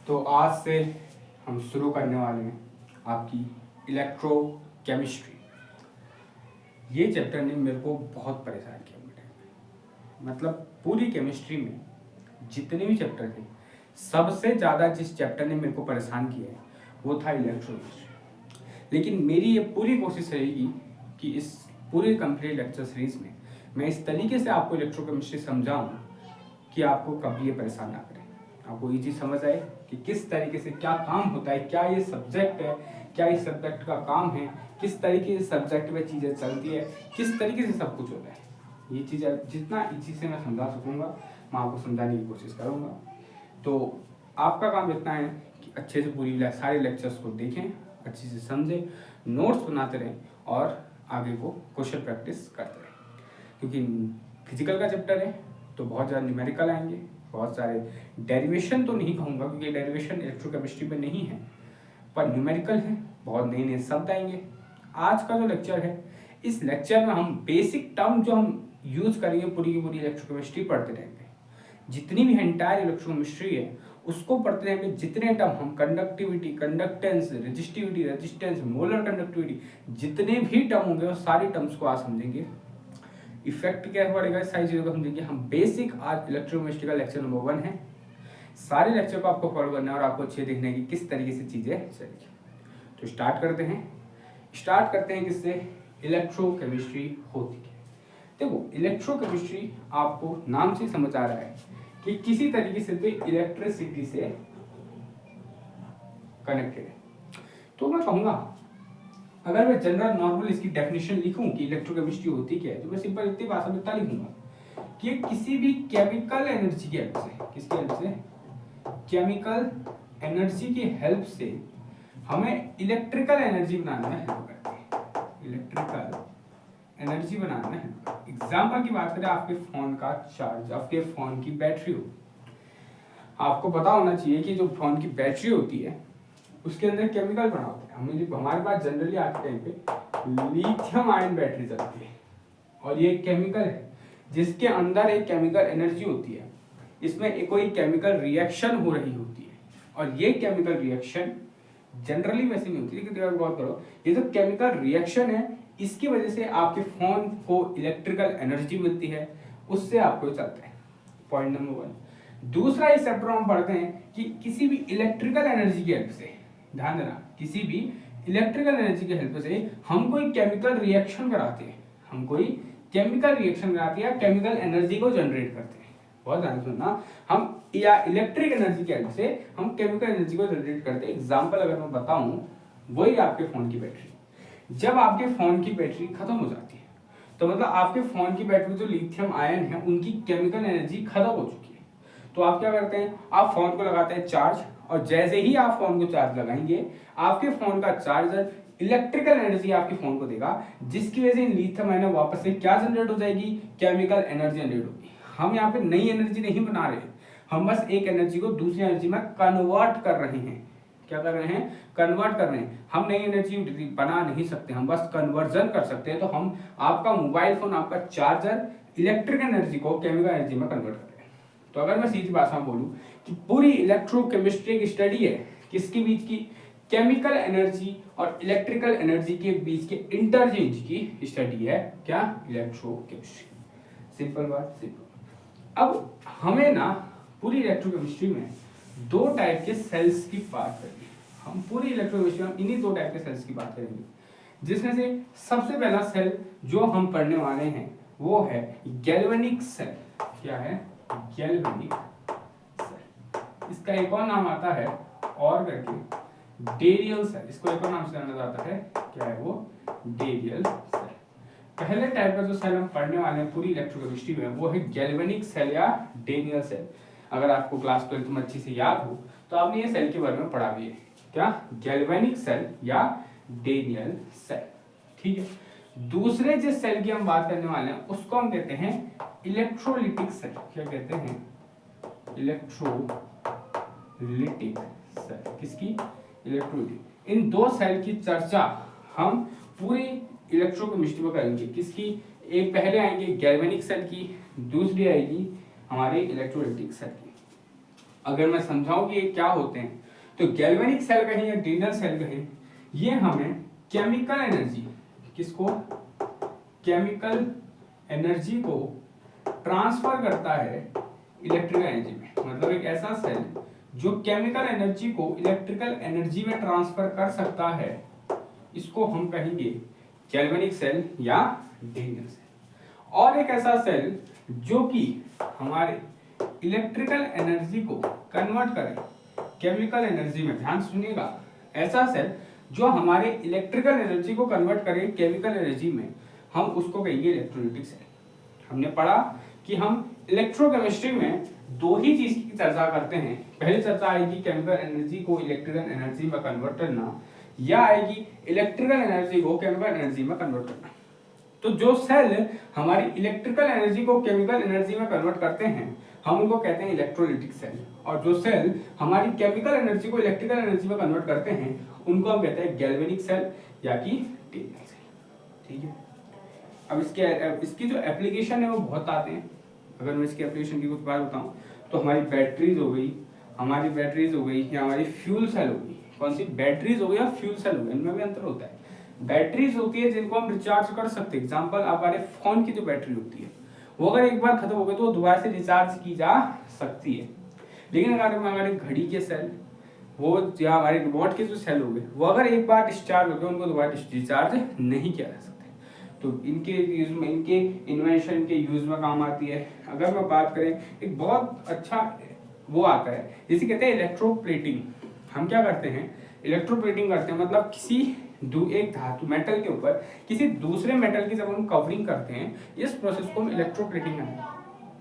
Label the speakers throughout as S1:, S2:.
S1: तो आज से हम शुरू करने वाले हैं आपकी इलेक्ट्रोकेमिस्ट्री। ये चैप्टर ने मेरे को बहुत परेशान किया बेटे। मतलब पूरी केमिस्ट्री में जितने भी चैप्टर थे, सबसे ज़्यादा जिस चैप्टर ने मेरे को परेशान किया है वो था इलेक्ट्रोकेमिस्ट्री। लेकिन मेरी ये पूरी कोशिश रहेगी कि इस पूरे कंप्लीट लेक्चर सीरीज में मैं इस तरीके से आपको इलेक्ट्रोकेमिस्ट्री समझाऊं कि आपको कभी ये परेशान ना करे, आपको ये चीज़ समझ आए कि किस तरीके से क्या काम होता है, क्या ये सब्जेक्ट है, क्या इस सब्जेक्ट का काम है, किस तरीके से सब्जेक्ट में चीज़ें चलती है, किस तरीके से सब कुछ होता है। ये चीज़ें जितना इजी से मैं समझा सकूँगा मैं आपको समझाने की कोशिश करूँगा। तो आपका काम इतना है कि अच्छे से पूरी सारे लेक्चर्स को देखें, अच्छे से समझें, नोट्स बनाते रहें और आगे को क्वेश्चन प्रैक्टिस करते रहें। क्योंकि फिजिकल का चैप्टर है तो बहुत ज़्यादा न्यूमेरिकल आएंगे, बहुत सारे डेरिवेशन तो नहीं कहूँगा क्योंकि डेरिवेशन इलेक्ट्रोकेमिस्ट्री में नहीं है, पर न्यूमेरिकल है, बहुत नए नए शब्द आएंगे। आज का जो लेक्चर है, इस लेक्चर में हम बेसिक टर्म जो हम यूज करेंगे पूरी की पूरी इलेक्ट्रोकेमिस्ट्री पढ़ते रहेंगे। जितनी भी एंटायर इलेक्ट्रोकेमिस्ट्री है उसको पढ़ते रहेंगे। जितने टर्म हम conductivity, conductance, resistivity, resistance, molar conductivity, जितने भी टर्म होंगे वो सारी टर्म्स को आज समझेंगे। इफेक्ट क्या पड़ेगा इस सारी चीज़ों को समझेंगे हम। बेसिक आज इलेक्ट्रोकेमिस्ट्री का लेक्चर नंबर 1 है। सारे लेक्चर को आपको फॉलो करना है और आपको अच्छे देखने की किस तरीके से चीज़ें चलेगी। तो स्टार्ट करते हैं किससे, इलेक्ट्रोकेमिस्ट्री होती है। देखो इलेक्ट्रोकेमिस्ट्री आपको नाम से समझ आ रहा है कि किसी तरीके से तो इलेक्ट्रिसिटी से कनेक्टेड है। तो मैं कहूँगा अगर मैं जनरल नॉर्मल इसकी डेफिनेशन लिखूं कि इलेक्ट्रोकेमिस्ट्री होती क्या है, तो मैं सिंपल इतनी भाषा में इतना लिखूंगा कि किसी भी केमिकल एनर्जी की हेल्प से, किसकी हेल्प से, केमिकल एनर्जी की हेल्प से हमें इलेक्ट्रिकल एनर्जी बनाने में हेल्प करती है। इलेक्ट्रिकल एनर्जी बनाने में हेल्प करती है। एग्जाम्पल की बात करें, आपके फोन का चार्ज, आपके फोन की बैटरी हो, आपको पता होना चाहिए कि जो फोन की बैटरी होती है उसके अंदर केमिकल बना होता है। हमारे पास जनरली आज के टाइम पे लिथियम आयन बैटरी चलती है और ये केमिकल है जिसके अंदर एक केमिकल एनर्जी होती है। इसमें कोई केमिकल रिएक्शन हो रही होती है और ये केमिकल रिएक्शन जनरली वैसे नहीं होती, लेकिन गौर करो ये जो केमिकल रिएक्शन है इसकी वजह से आपके फोन को इलेक्ट्रिकल एनर्जी मिलती है, उससे आपको चलता है। Point number 1। दूसरा इस चैप्टर में हम पढ़ते हैं कि किसी भी इलेक्ट्रिकल एनर्जी की हेल्प से, ध्यान देना, किसी भी इलेक्ट्रिकल एनर्जी की हेल्प से हम कोई केमिकल रिएक्शन कराते हैं, हम कोई केमिकल रिएक्शन कराते हैं या केमिकल एनर्जी को जनरेट करते हैं। बहुत ध्यान सुनना, हम या इलेक्ट्रिक एनर्जी की हेल्प से हम केमिकल एनर्जी को जनरेट करते हैं। एग्जांपल अगर मैं बताऊं, वही आपके फोन की बैटरी। जब आपके फोन की बैटरी खत्म हो जाती है तो मतलब आपके फोन की बैटरी जो लिथियम आयन है उनकी केमिकल एनर्जी खत्म हो चुकी है। तो आप क्या करते हैं, आप फोन को लगाते हैं चार्ज, और जैसे ही आप फोन को चार्ज लगाएंगे आपके फोन का चार्जर इलेक्ट्रिकल एनर्जी आपके फोन को देगा, जिसकी वजह से लिथियम आयन वापस से क्या जनरेट हो जाएगी, केमिकल एनर्जी जनरेट होगी। हम यहाँ पे नई एनर्जी नहीं बना रहे, हम बस एक एनर्जी को दूसरी एनर्जी में कन्वर्ट कर रहे हैं। क्या कर रहे हैं, कन्वर्ट कर रहे हैं। हम नई एनर्जी बना नहीं सकते, हम बस कन्वर्जन कर सकते हैं। तो हम आपका मोबाइल फोन, आपका चार्जर इलेक्ट्रिक एनर्जी को केमिकल एनर्जी में कन्वर्ट कर रहे हैं। तो अगर मैं सीधी भाषा में बोलूं कि पूरी इलेक्ट्रोकेमिस्ट्री की स्टडी है किसके बीच की, केमिकल एनर्जी और इलेक्ट्रिकल एनर्जी के बीच के इंटरचेंज की स्टडी है क्या, इलेक्ट्रोकेमिस्ट्री। सिंपल बात, सिंपल। अब हमें ना पूरी इलेक्ट्रोकेमिस्ट्री में दो टाइप के सेल्स की बात करेंगे। हम पूरी इलेक्ट्रोकेमिस्ट्री में इन्हीं दो टाइप के सेल्स की बात करेंगे, जिसमें से सबसे पहला सेल जो हम पढ़ने वाले हैं वो है गैल्वेनिक सेल। क्या है, गैल्वेनिक सेल। इसका एक और नाम आता है और करके डेरियल सेल। इसको एक और नाम से जाना जाता है, क्या है वो, डेरियल सेल। पहले टाइप का जो सेल हम पढ़ने वाले हैं पूरी इलेक्ट्रोकेमिस्ट्री में वो है गैल्वेनिक सेल या डेनियल सेल। अगर आपको क्लास 12 में अच्छी से याद हो तो आपने ये सेल के बारे में पढ़ा भी है, क्या, गैल्वेनिक सेल या डेनियल सेल। ठीक है। दूसरे जिस सेल की हम बात करने वाले हैं उसको हम कहते हैं इलेक्ट्रोलिटिक सेल। क्या कहते हैं, इलेक्ट्रोलिटिक सेल। किसकी, इलेक्ट्रोलिटिक। इन दो सेल की चर्चा हम पूरी इलेक्ट्रोकेमिस्ट्री में करेंगे। किसकी, एक पहले आएंगे गैल्वेनिक सेल की, दूसरी आएगी हमारे इलेक्ट्रोलिटिक सेल की। अगर मैं समझाऊं कि ये क्या होते हैं, तो गैल्वेनिक सेल कहें या डिनर सेल कहें, ये हमें केमिकल एनर्जी, किसको, केमिकल एनर्जी को ट्रांसफर करता है इलेक्ट्रिकल एनर्जी में। मतलब एक ऐसा सेल जो केमिकल एनर्जी को इलेक्ट्रिकल एनर्जी में ट्रांसफर कर सकता है, इसको हम कहेंगे गैल्वेनिक सेल या डिनर सेल। और एक ऐसा सेल जो कि हमारे इलेक्ट्रिकल एनर्जी को कन्वर्ट करे केमिकल एनर्जी में, ध्यान सुनिएगा, ऐसा सेल जो हमारे इलेक्ट्रिकल एनर्जी को कन्वर्ट करे केमिकल एनर्जी में, हम उसको कहेंगे इलेक्ट्रोलाइटिक सेल। हमने पढ़ा कि हम इलेक्ट्रोकेमिस्ट्री में दो ही चीज की चर्चा करते हैं। पहली चर्चा आएगी केमिकल एनर्जी को इलेक्ट्रिकल एनर्जी में कन्वर्ट करना, या आएगी इलेक्ट्रिकल एनर्जी को केमिकल एनर्जी में कन्वर्ट करना। तो जो सेल हमारी इलेक्ट्रिकल एनर्जी को केमिकल एनर्जी में कन्वर्ट करते हैं, हम उनको कहते हैं इलेक्ट्रोलाइटिक सेल। और जो सेल हमारी केमिकल एनर्जी को इलेक्ट्रिकल एनर्जी में कन्वर्ट करते हैं, उनको हम कहते हैं गैल्वेनिक सेल या कि डिनर सेल। ठीक है, अब इसकी जो एप्लीकेशन है वो बहुत आते हैं। अगर मैं इसकी एप्लीकेशन की कुछ बात बताऊं, तो हमारी बैटरीज हो गई, या हमारी फ्यूल सेल हो गई। कौन सी, बैटरीज हो गई या फ्यूल सेल हो गई, इनमें भी अंतर होता है। बैटरीज होती है जिनको हम रिचार्ज कर सकते हैं। एग्जांपल, हमारे फोन की जो बैटरी होती है, वो अगर एक बार खत्म हो गई तो दोबारा से रिचार्ज की जा सकती है। लेकिन अगर हमारे घड़ी के सेल, वो या हमारे रिमोट के जो सेल हो गए, वो अगर एक बार डिस्चार्ज हो गए, उनको दोबारा डिस्चार्ज नहीं किया जा सकता। तो इनके यूज में, इनके इन्वेंशन के यूज में काम आती है। अगर मैं बात करें, एक बहुत अच्छा वो आता है जिसे कहते हैं इलेक्ट्रोप्लेटिंग। हम क्या करते हैं, इलेक्ट्रोप्लेटिंग करते हैं, मतलब किसी एक धातु मेटल के ऊपर किसी दूसरे मेटल की जब हम कवरिंग करते हैं, इस प्रोसेस को हम इलेक्ट्रोप्लेटिंग करना,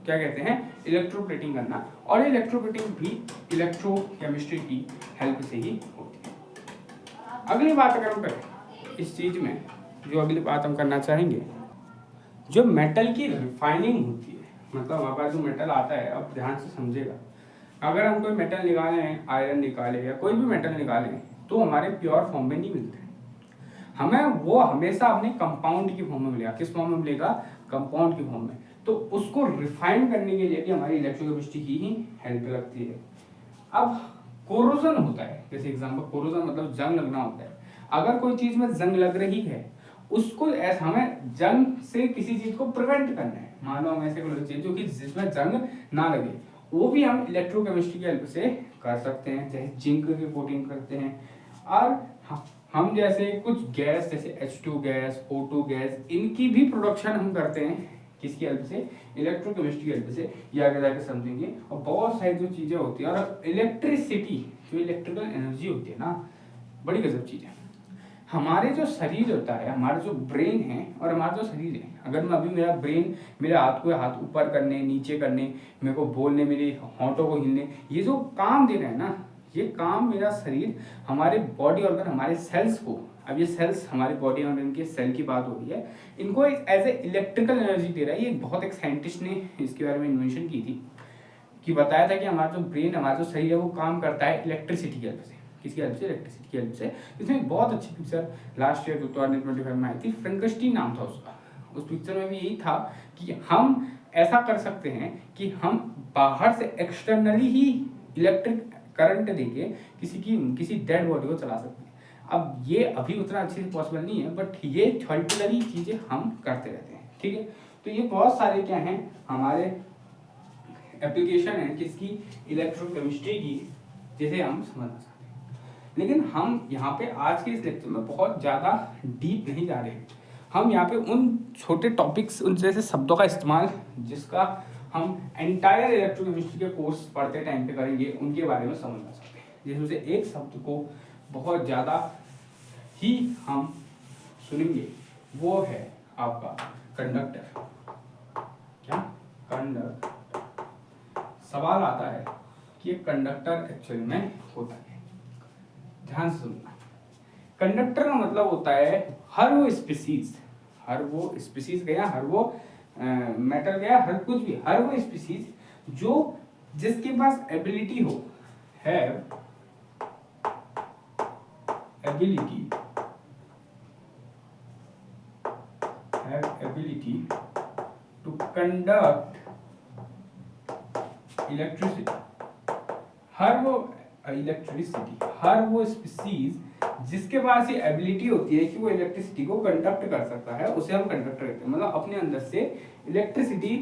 S1: क्या कहते हैं, इलेक्ट्रोप्लेटिंग करना। और इलेक्ट्रोप्लेटिंग भी इलेक्ट्रोकेमिस्ट्री की हेल्प से ही होती है। अगली बात अगर हम करें इस चीज में, जो अगली बात हम करना चाहेंगे, जो मेटल की रिफाइनिंग होती है, मतलब हमारे पास जो मेटल आता है, अब ध्यान से समझेगा, अगर हम कोई मेटल निकाले हैं, आयरन निकाले या कोई भी मेटल निकाले, तो हमारे प्योर फॉर्म में नहीं मिलते। हमें वो हमेशा अपने कंपाउंड की फॉर्म में मिलेगा। किस फॉर्म में मिलेगा, कंपाउंड की फॉर्म में। तो उसको रिफाइन करने के लिए भी हमारी इलेक्ट्रोकेमिस्ट्री की ही हेल्प लगती है। अब कोरोजन होता है, जैसे एग्जांपल, कोरोजन मतलब जंग लगना होता है। अगर कोई चीज में जंग लग रही है, उसको ऐसा हमें जंग से किसी चीज को प्रिवेंट करना है। मान लो हम ऐसे कोई चीज जो कि जिसमें जंग ना लगे, वो भी हम इलेक्ट्रोकेमिस्ट्री की हेल्प से कर सकते हैं। जैसे जिंक की कोटिंग करते हैं। और हम जैसे कुछ गैस, जैसे H2 गैस, O2 गैस, इनकी भी प्रोडक्शन हम करते हैं किसकी हेल्प से, इलेक्ट्रोकेमिस्ट्री की हेल्प से। ये आगे जाके समझेंगे। और बहुत सारी जो चीजें होती है, और इलेक्ट्रिसिटी, जो इलेक्ट्रिकल एनर्जी होती है ना, बड़ी गजब चीज है। हमारे जो शरीर होता है, हमारा जो ब्रेन है और हमारा जो शरीर है, अगर मैं अभी मेरा ब्रेन मेरे हाथ ऊपर करने, नीचे करने, मेरे को बोलने, मेरे होंठों को हिलने, ये जो काम दे रहा है ना, ये काम मेरा शरीर, हमारे बॉडी ऑर्गन, हमारे सेल्स को, अब ये सेल्स हमारे बॉडी ऑर्गन के सेल की बात हो रही है, इनको एक एज ए इलेक्ट्रिकल एनर्जी दे रहा है। ये बहुत एक साइंटिस्ट ने इसके बारे में इन्वेंशन की थी, कि बताया था कि हमारा जो ब्रेन, हमारा जो शरीर है, वो काम करता है इलेक्ट्रिसिटी की हेल्प से। किसकी हेल्प से, इलेक्ट्रिसिटी की हेल्प से। इसमें एक बहुत अच्छी पिक्चर लास्ट ईयर 2025 में आई थी, फ्रैंकेनस्टीन नाम था उसका। उस पिक्चर में भी यही था कि हम ऐसा कर सकते हैं कि हम बाहर से एक्सटर्नली ही इलेक्ट्रिक करंट देके किसी डेड बॉडी को चला सकते हैं। अब ये अभी उतना अच्छे से पॉसिबल नहीं है, बट ये थ्योरेटिकली चीजें हम करते रहते हैं। ठीक है, तो ये बहुत सारे क्या हैं, हमारे एप्लीकेशन है किसकी, इलेक्ट्रोकेमिस्ट्री की, जिसे हम समझना चाहते हैं। लेकिन हम यहाँ पे आज के इस लेक्चर में बहुत ज़्यादा डीप नहीं जा रहे हैं। हम यहाँ पे उन छोटे टॉपिक्स, उन जैसे शब्दों का इस्तेमाल जिसका हम एंटायर इलेक्ट्रोकेमिस्ट्री के कोर्स पढ़ते टाइम पे करेंगे, उनके बारे में समझना चाहते हैं। जिसमें से एक शब्द को बहुत ज़्यादा ही हम सुनेंगे, वो है आपका कंडक्टर। क्या, कंडक्टर। सवाल आता है कि कंडक्टर एक्चुअल में होता है। ध्यान से सुनना, कंडक्टर का मतलब होता है हर वो स्पीसीज गया, हर वो मेटल गया, हर कुछ भी, हर वो स्पीसीज जो जिसके पास एबिलिटी हो, have ability to conduct electricity, हर वो इलेक्ट्रिसिटी, हर वो स्पीसीज जिसके पास ये एबिलिटी होती है कि वो इलेक्ट्रिसिटी को कंडक्ट कर सकता है, उसे हम कंडक्टर कहते हैं। मतलब अपने अंदर से इलेक्ट्रिसिटी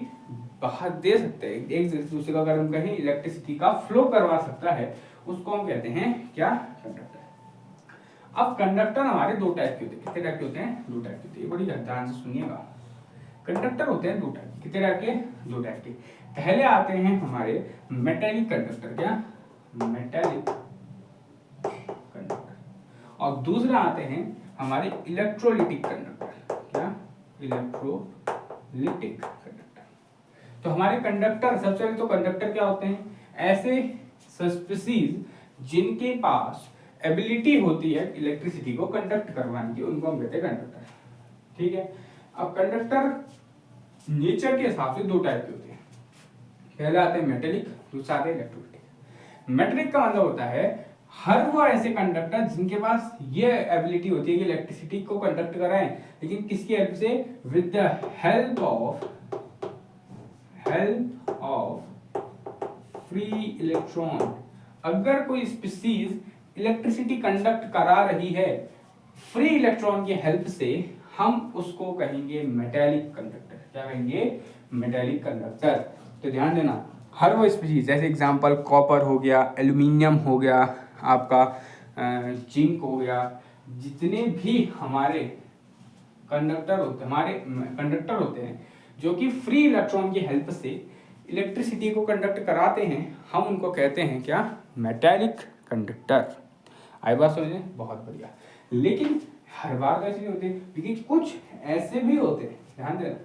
S1: बाहर दे सकते हैं, एक दूसरे का अगर हम कहें इलेक्ट्रिसिटी का फ्लो करवा सकता है, उसको हम कहते हैं क्या? कंडक्टर। अब कंडक्टर हमारे दो टाइप के होते हैं। कितने टाइप के होते हैं? दो टाइप के होते हैं। बड़ी ध्यान से सुनिएगा। कंडक्टर होते हैं दो टाइप के। कितने टाइप के? दो टाइप के। पहले आते हैं हमारे मेटेलिक कंडक्टर। क्या? Metallic conductor. और दूसरा आते हैं हमारे इलेक्ट्रोलिटिक कंडक्टर। क्या? Electrolytic conductor. तो हमारे कंडक्टर, सबसे पहले तो कंडक्टर क्या होते हैं? ऐसे स्पीसीज जिनके पास एबिलिटी होती है इलेक्ट्रिसिटी को कंडक्ट करवाने की, उनको हम कहते हैं कंडक्टर। ठीक है। अब कंडक्टर नेचर के हिसाब से दो टाइप के होते हैं। पहले आते हैं मेटेलिक, दूसरा आता है इलेक्ट्रोलिटिक। मेटेलिक का मतलब होता है हर वो ऐसे कंडक्टर जिनके पास ये एबिलिटी होती है कि इलेक्ट्रिसिटी को कंडक्ट कराएं, लेकिन किसकी हेल्प से? With the help of free electron. अगर कोई स्पीसीज इलेक्ट्रिसिटी कंडक्ट करा रही है फ्री इलेक्ट्रॉन की हेल्प से, हम उसको कहेंगे मेटेलिक कंडक्टर। क्या कहेंगे? Metallic conductor. तो ध्यान देना, हर वो स्पीसीज, जैसे एग्जांपल कॉपर हो गया, एल्यूमिनियम हो गया, आपका जिंक हो गया, जितने भी हमारे कंडक्टर होते हैं जो कि फ्री इलेक्ट्रॉन की हेल्प से इलेक्ट्रिसिटी को कंडक्ट कराते हैं, हम उनको कहते हैं क्या? Metallic conductor. आई बात समझे? बहुत बढ़िया। लेकिन हर बार तो ऐसे नहीं होते, लेकिन कुछ ऐसे भी होते हैं, ध्यान देना,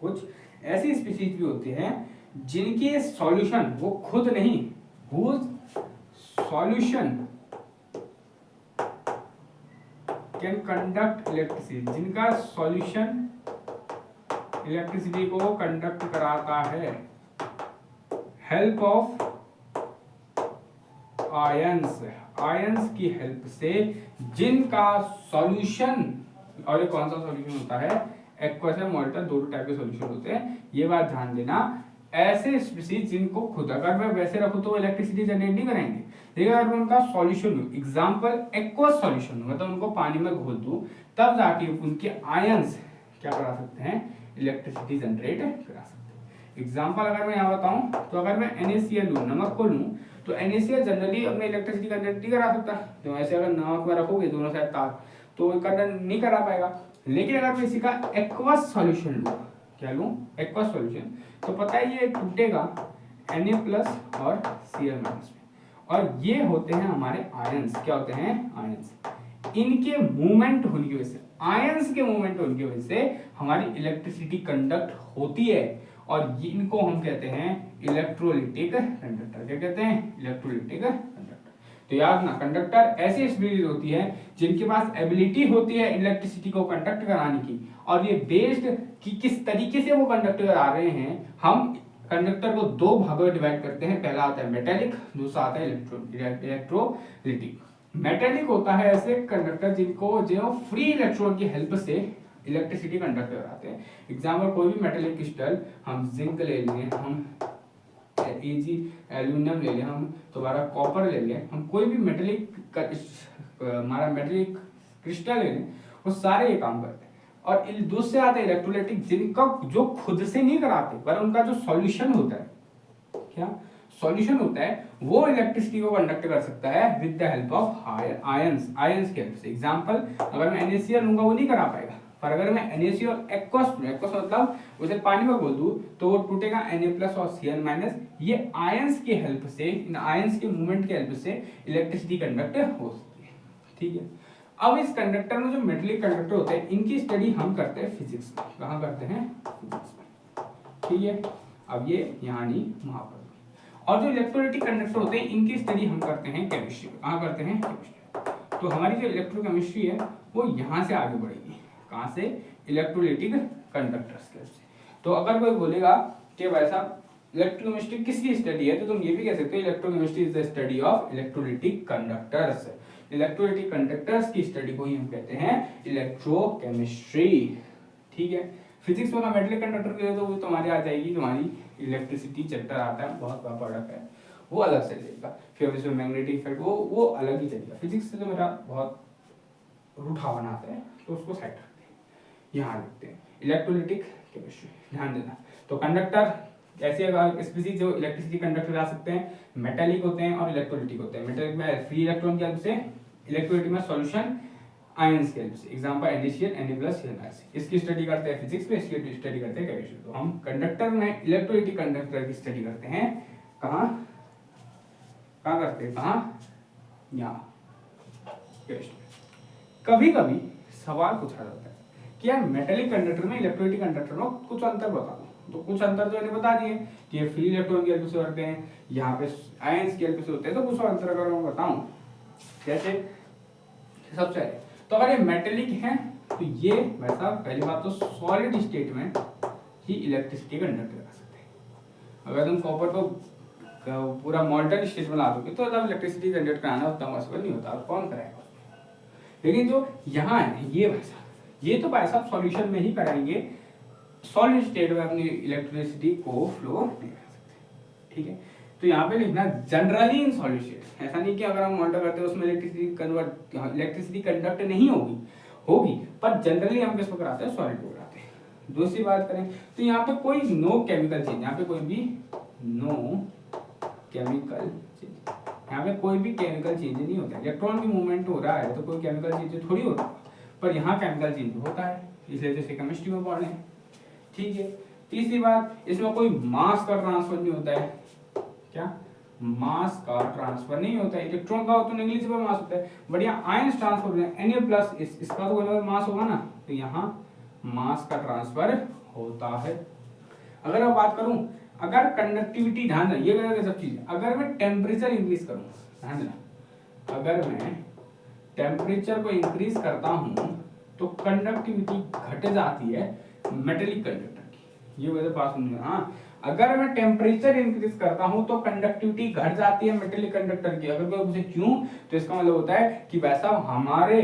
S1: कुछ ऐसी स्पीशीज भी होती हैं जिनके सॉल्यूशन वो खुद नहीं, whose solution can conduct electricity, जिनका सॉल्यूशन इलेक्ट्रिसिटी को कंडक्ट कराता है हेल्प ऑफ आयंस की हेल्प से, जिनका सॉल्यूशन, और ये कौन सा सॉल्यूशन होता है? एक्वस या मोल्टन, दोनों टाइप के सॉल्यूशन होते हैं। ये बात ध्यान देना। ऐसे स्पीशीज जिनको खुद अगर मैं वैसे रखूं तो इलेक्ट्रिसिटी जनरेट नहीं कराएंगे, लेकिन अगर उनका सॉल्यूशन हो, एग्जांपल एक्वस सॉल्यूशन हो, मतलब उनको पानी में घोल दूं, तब जाके उनके आयंस क्या करा सकते हैं? इलेक्ट्रिसिटी जनरेट करा सकते हैं। एग्जांपल अगर मैं यहाँ बताऊं तो अगर मैं NaCl लूं, नमक को लूं, तो NaCl जनरली अपने इलेक्ट्रिसिटी कंडक्ट नहीं करा सकता। तो ऐसे अगर नमक में रखोगे दोनों साइड तार, तो कंडक्ट नहीं करा पाएगा। लेकिन अगर मैं इसी का एक्वस सॉल्यूशन लूं, क्या लूं? एक्वस सॉल्यूशन, तो पता है ये टूटेगा Na+ और Cl- में, और ये होते हैं हमारे आयंस। क्या होते हैं? आयंस। इनके मूवमेंट होने की वजह से, आयंस के मूवमेंट होने की वजह से हमारी इलेक्ट्रिसिटी कंडक्ट होती है, और इनको हम कहते हैं इलेक्ट्रोलिटिक कंडक्टर। क्या कहते हैं? Electrolytic conductor. तो याद रखना, कंडक्टर ऐसी स्पीशीज होती है जिनके पास एबिलिटी होती है इलेक्ट्रिसिटी को कंडक्ट कराने की, और ये बेस्ड कि किस तरीके से वो कंडक्ट करा रहे हैं, हम कंडक्टर को दो भागों में डिवाइड करते हैं। पहला आता है मेटेलिक, दूसरा आता है इलेक्ट्रोलिटिक। मेटेलिक होता है ऐसे कंडक्टर जिनको जो फ्री इलेक्ट्रॉन की हेल्प से इलेक्ट्रिसिटी कंडक्ट कराते हैं। एग्जाम्पल कोई भी मेटेलिक क्रिस्टल, हम जिंक ले लें, हम एल्यूमिनियम ले लें, हम दोबारा कॉपर ले लें, हम कोई भी मेटेलिक हमारा मेटेलिक क्रिस्टल ले लें, वो सारे ये काम करते हैं। और दूसरे आते हैं इलेक्ट्रोलाइटिक, जिनका जो खुद से नहीं कराते, पर उनका जो सॉल्यूशन होता है, क्या सॉल्यूशन होता है, वो इलेक्ट्रिसिटी को कंडक्ट कर सकता है with the help of ions के हेल्प से। एग्जांपल अगर मैं NaCl लूंगा वो नहीं करा पाएगा, पर अगर मैं NaCl एक्वस मतलब उसे पानी में घोल दूं तो वो टूटेगा Na+ और Cl-। ये आयंस की हेल्प से, इन आयंस के मूवमेंट के हेल्प से इलेक्ट्रिसिटी कंडक्ट हो सकती है। ठीक है। अब इस कंडक्टर में जो मेटेलिक कंडक्टर होते हैं, इनकी स्टडी हम करते हैं फिजिक्स में। कहाँ करते हैं? फिजिक्स में। ठीक है। अब ये यहाँ नहीं, वहां पर। और जो इलेक्ट्रोलाइटिक कंडक्टर होते हैं, इनकी स्टडी हम करते हैं केमिस्ट्री में। कहाँ करते हैं? केमिस्ट्री। तो हमारी जो इलेक्ट्रोकेमिस्ट्री है वो यहाँ से आगे बढ़ेगी। कहाँ से? इलेक्ट्रोलाइटिक कंडक्टर्स के से। तो अगर कोई बोलेगा कि भाई साहब इलेक्ट्रोकेमिस्ट्री किसकी स्टडी है, तो तुम ये भी कह सकते हो electrochemistry is the study of electrolytic conductors. Electrolytic conductors की स्टडी को ही हम कहते हैं इलेक्ट्रोकेमिस्ट्री। ठीक है। फिजिक्स में मेटेलिक कंडक्टर के लिए तो वो तुम्हारी आ जाएगी, तुम्हारी इलेक्ट्रिसिटी चैप्टर आता है, बहुत बड़ा प्रोडक्ट है, वो अलग से चलेगा, फिर इसमें मैग्नेटिक इफेक्ट वो अलग ही चलेगा। फिजिक्स से तो मेरा बहुत रूठा बनाते हैं तो उसको साइड रखते हैं, यहाँ लिखते हैं इलेक्ट्रोलिटिक केमिस्ट्री, ध्यान देना। तो कंडक्टर ऐसे स्पीसीज जो इलेक्ट्रिसिटी कंडक्टर आ सकते हैं, मेटेलिक होते हैं और इलेक्ट्रोलिटिक होते हैं। मेटेलिक में फ्री इलेक्ट्रॉन की हेल्प से, इलेक्ट्रोलिटिक में सॉल्यूशन आयंस के हेल्प से। Example NaCl, Na+Cl। इसकी स्टडी करते हैं फिजिक्स में, इसकी स्टडी करते हैं केमिस्ट्री। तो हम कंडक्टर में इलेक्ट्रोलिटिक कंडक्टर की स्टडी करते हैं, कहाँ करते हैं, कहाँ, यहाँ केमिस्ट्री। कभी कभी सवाल पूछा जाता है कि यार मेटेलिक कंडक्टर में इलेक्ट्रोलिटिक कंडक्टर में कुछ अंतर बता दो। तो कुछ अंतर तो मैंने बता दिए कि ये फ्री इलेक्ट्रॉन की हेल्प से होते हैं, यहाँ पे आयंस की हेल्प से होते हैं। तो कुछ अंतर अगर मैं बताऊं, जैसे सबसे तो अगर ये मेटेलिक है तो ये वैसा, पहली बात तो सॉलिड स्टेट में ही इलेक्ट्रिसिटी कंडक्ट कर सकते हैं। अगर तुम कॉपर को पूरा मॉल्टन स्टेट में ला दोगे तो तब इलेक्ट्रिसिटी जनरेट कराना उतना पॉसिबल नहीं होता, कौन कराएगा। लेकिन जो यहाँ है ये वैसा, ये तो भाई साहब सॉल्यूशन में ही कराएंगे, सॉलिड स्टेट में अपनी इलेक्ट्रिसिटी को फ्लो नहीं कर सकते, ठीक है। तो यहाँ पे लिखना जनरली इन सॉलिड स्टेट, ऐसा नहीं कि अगर हम मॉल्टर करते हैं उसमें इलेक्ट्रिसिटी कंडक्ट नहीं होगी, पर जनरली हम किसको कराते हैं, सॉलिड को कराते हैं। दूसरी बात करें तो यहाँ पे कोई नो केमिकल चेंज, यहाँ पे कोई भी नो केमिकल चेंज, यहाँ पे कोई भी केमिकल चेंज नहीं होता है। इलेक्ट्रॉन की मूवमेंट हो रहा है तो कोई केमिकल चेंज थोड़ी होता है, पर यहाँ केमिकल चेंज होता है, इसलिए जैसे केमिस्ट्री में पढ़ रहे हैं, ठीक है। तीसरी बात, इसमें कोई मास का ट्रांसफर नहीं होता है, क्या मास का ट्रांसफर नहीं होता है। इलेक्ट्रॉन का तो नेग्लिजिबल मास होता है, बढ़िया आयंस ट्रांसफर होते हैं, Na+ इसका तो कोई मास होगा ना, तो यहाँ मास का ट्रांसफर होता है। अगर मैं बात करूं, अगर कंडक्टिविटी, ध्यान देना ये सब चीजें, अगर मैं टेम्परेचर इंक्रीज करूं, ध्यान देना, अगर मैं टेम्परेचर को इंक्रीज करता हूं तो कंडक्टिविटी घट जाती है मेटेलिक कंडक्टर की, ये वजह पास होंगे। हाँ, अगर मैं टेम्परेचर इंक्रीज करता हूं तो कंडक्टिविटी घट जाती है मेटेलिक कंडक्टर की। अगर कोई पूछे क्यों, तो इसका मतलब होता है कि वैसा हमारे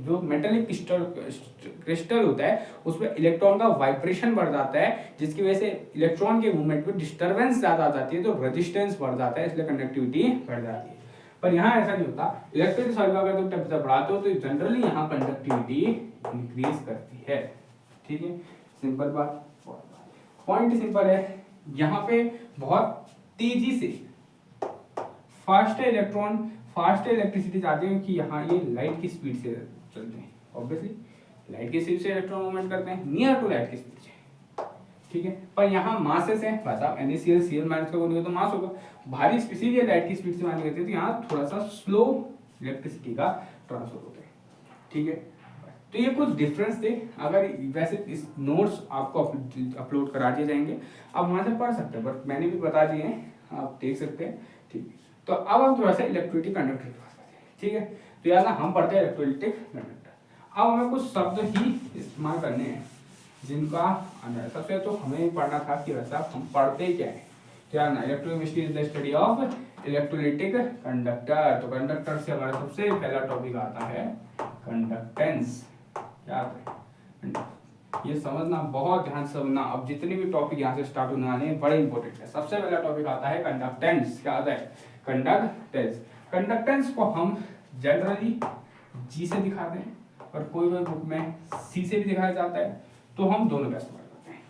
S1: जो मेटेलिक क्रिस्टल होता है उसमें इलेक्ट्रॉन का वाइब्रेशन बढ़ जाता है, जिसकी वजह से इलेक्ट्रॉन के मूवमेंट में डिस्टर्बेंस ज्यादा आ जाती है, तो रेजिस्टेंस बढ़ जाता है, इसलिए कंडक्टिविटी बढ़ जाती है। पर यहाँ ऐसा नहीं होता, इलेक्ट्रिक सर्किट अगर तुम टेम्परेचर बढ़ाते हो तो जनरली यहाँ कंडक्टिविटी इंक्रीज करती है, ठीक है। सिंपल बात, पॉइंट सिंपल है। यहाँ पे बहुत तेजी से फास्ट इलेक्ट्रॉन, फास्ट इलेक्ट्रिसिटी चाहते हैं कि यहाँ ये लाइट की स्पीड से चलते हैं, ऑब्वियसली लाइट की स्पीड से इलेक्ट्रॉन मूवमेंट करते हैं, नियर टू लाइट की स्पीड से, ठीक है। पर यहाँ मासेस है, मतलब NaCl Cl- का कोई तो मास होगा, भारी स्पीसीज ये लाइट की स्पीड से मानी जाती है, तो यहाँ थोड़ा सा स्लो इलेक्ट्रिसिटी का ट्रांसफर होता है, ठीक है। तो ये कुछ डिफरेंस थे। अगर वैसे इस नोट्स आपको अपलोड करा दिए जाएंगे, आप वहां से पढ़ सकते हैं, बट मैंने भी बता दिए हैं, आप देख सकते हैं, ठीक है। तो अब हम थोड़ा सा इलेक्ट्रोलिटिक कंडक्टर के पास आते हैं, ठीक है। तो यार ना हम पढ़ते हैं इलेक्ट्रोलिटिक कंडक्टर, अब हमें कुछ शब्द ही इस्तेमाल करने हैं जिनका सबसे तो हमें पढ़ना था कि वैसा हम पढ़ते क्या है। तो यार ना electrochemistry is the study of electrolytic conductor. तो कंडक्टर से हमारा सबसे पहला टॉपिक आता है कंडक्टेंस। क्या आता है, ये समझना, बहुत ध्यान से समझना। अब जितने भी टॉपिक यहाँ से स्टार्ट होने वाले हैं बड़े इंपॉर्टेंट है। सबसे पहला टॉपिक आता है कंडक्टेंस। क्या आता है, कंडक्टेंस। कंडक्टेंस को हम जनरली जी से दिखाते हैं, और कोई कोई बुक में सी से भी दिखाया जाता है, तो हम दोनों का इस्तेमाल करते हैं,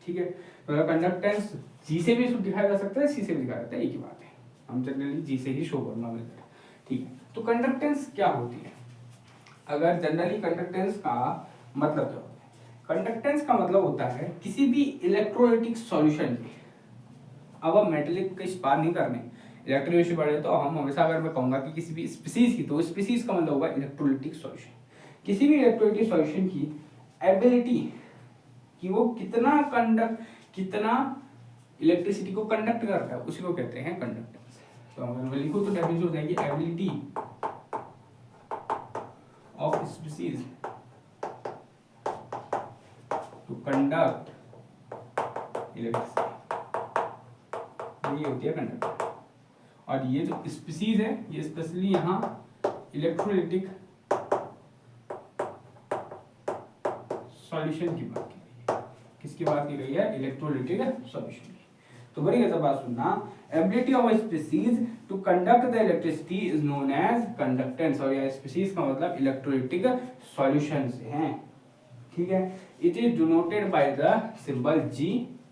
S1: ठीक है। तो कंडक्टेंस जी से भी दिखाया जा सकता है, सी से भी दिखाया जाता है, एक ही बात है, हम जनरली जी से ही शो करना मिलता है, ठीक है। तो कंडक्टेंस क्या होती है, अगर जनरली कंडक्टेंस का मतलब क्या होता है, कंडक्टेंस का मतलब होता है किसी भी इलेक्ट्रोलाइटिक सॉल्यूशन में, अब हम मेटेलिक का इस बात नहीं करने, इलेक्ट्रोलाइटिक बढ़े तो हम हमेशा, अगर मैं कहूंगा कि किसी भी स्पीसीज की, तो स्पीसीज का मतलब होगा इलेक्ट्रोलाइटिक सॉल्यूशन। किसी भी इलेक्ट्रोलाइटिक सॉल्यूशन की एबिलिटी कि वो कितना इलेक्ट्रिसिटी को कंडक्ट करता है, उसी को कहते हैं कंडक्टेंस। तो अगर मैं लिखूं तो डेफिनेशन हो जाएगी ability of species to conduct electricity, ये होती है कंडक्टर। और ये जो स्पीसीज है, ये स्पेशली यहाँ इलेक्ट्रोलाइटिक सॉल्यूशन की बात की गई है। किसकी बात की गई है, इलेक्ट्रोलाइटिक सॉल्यूशन की। तो बड़ी कैसे बात सुनना, ability of a species to conduct the electricity is known as conductance, और यह स्पीसीज का मतलब इलेक्ट्रोलाइटिक सॉल्यूशन से है, ठीक है। It is denoted by the symbol G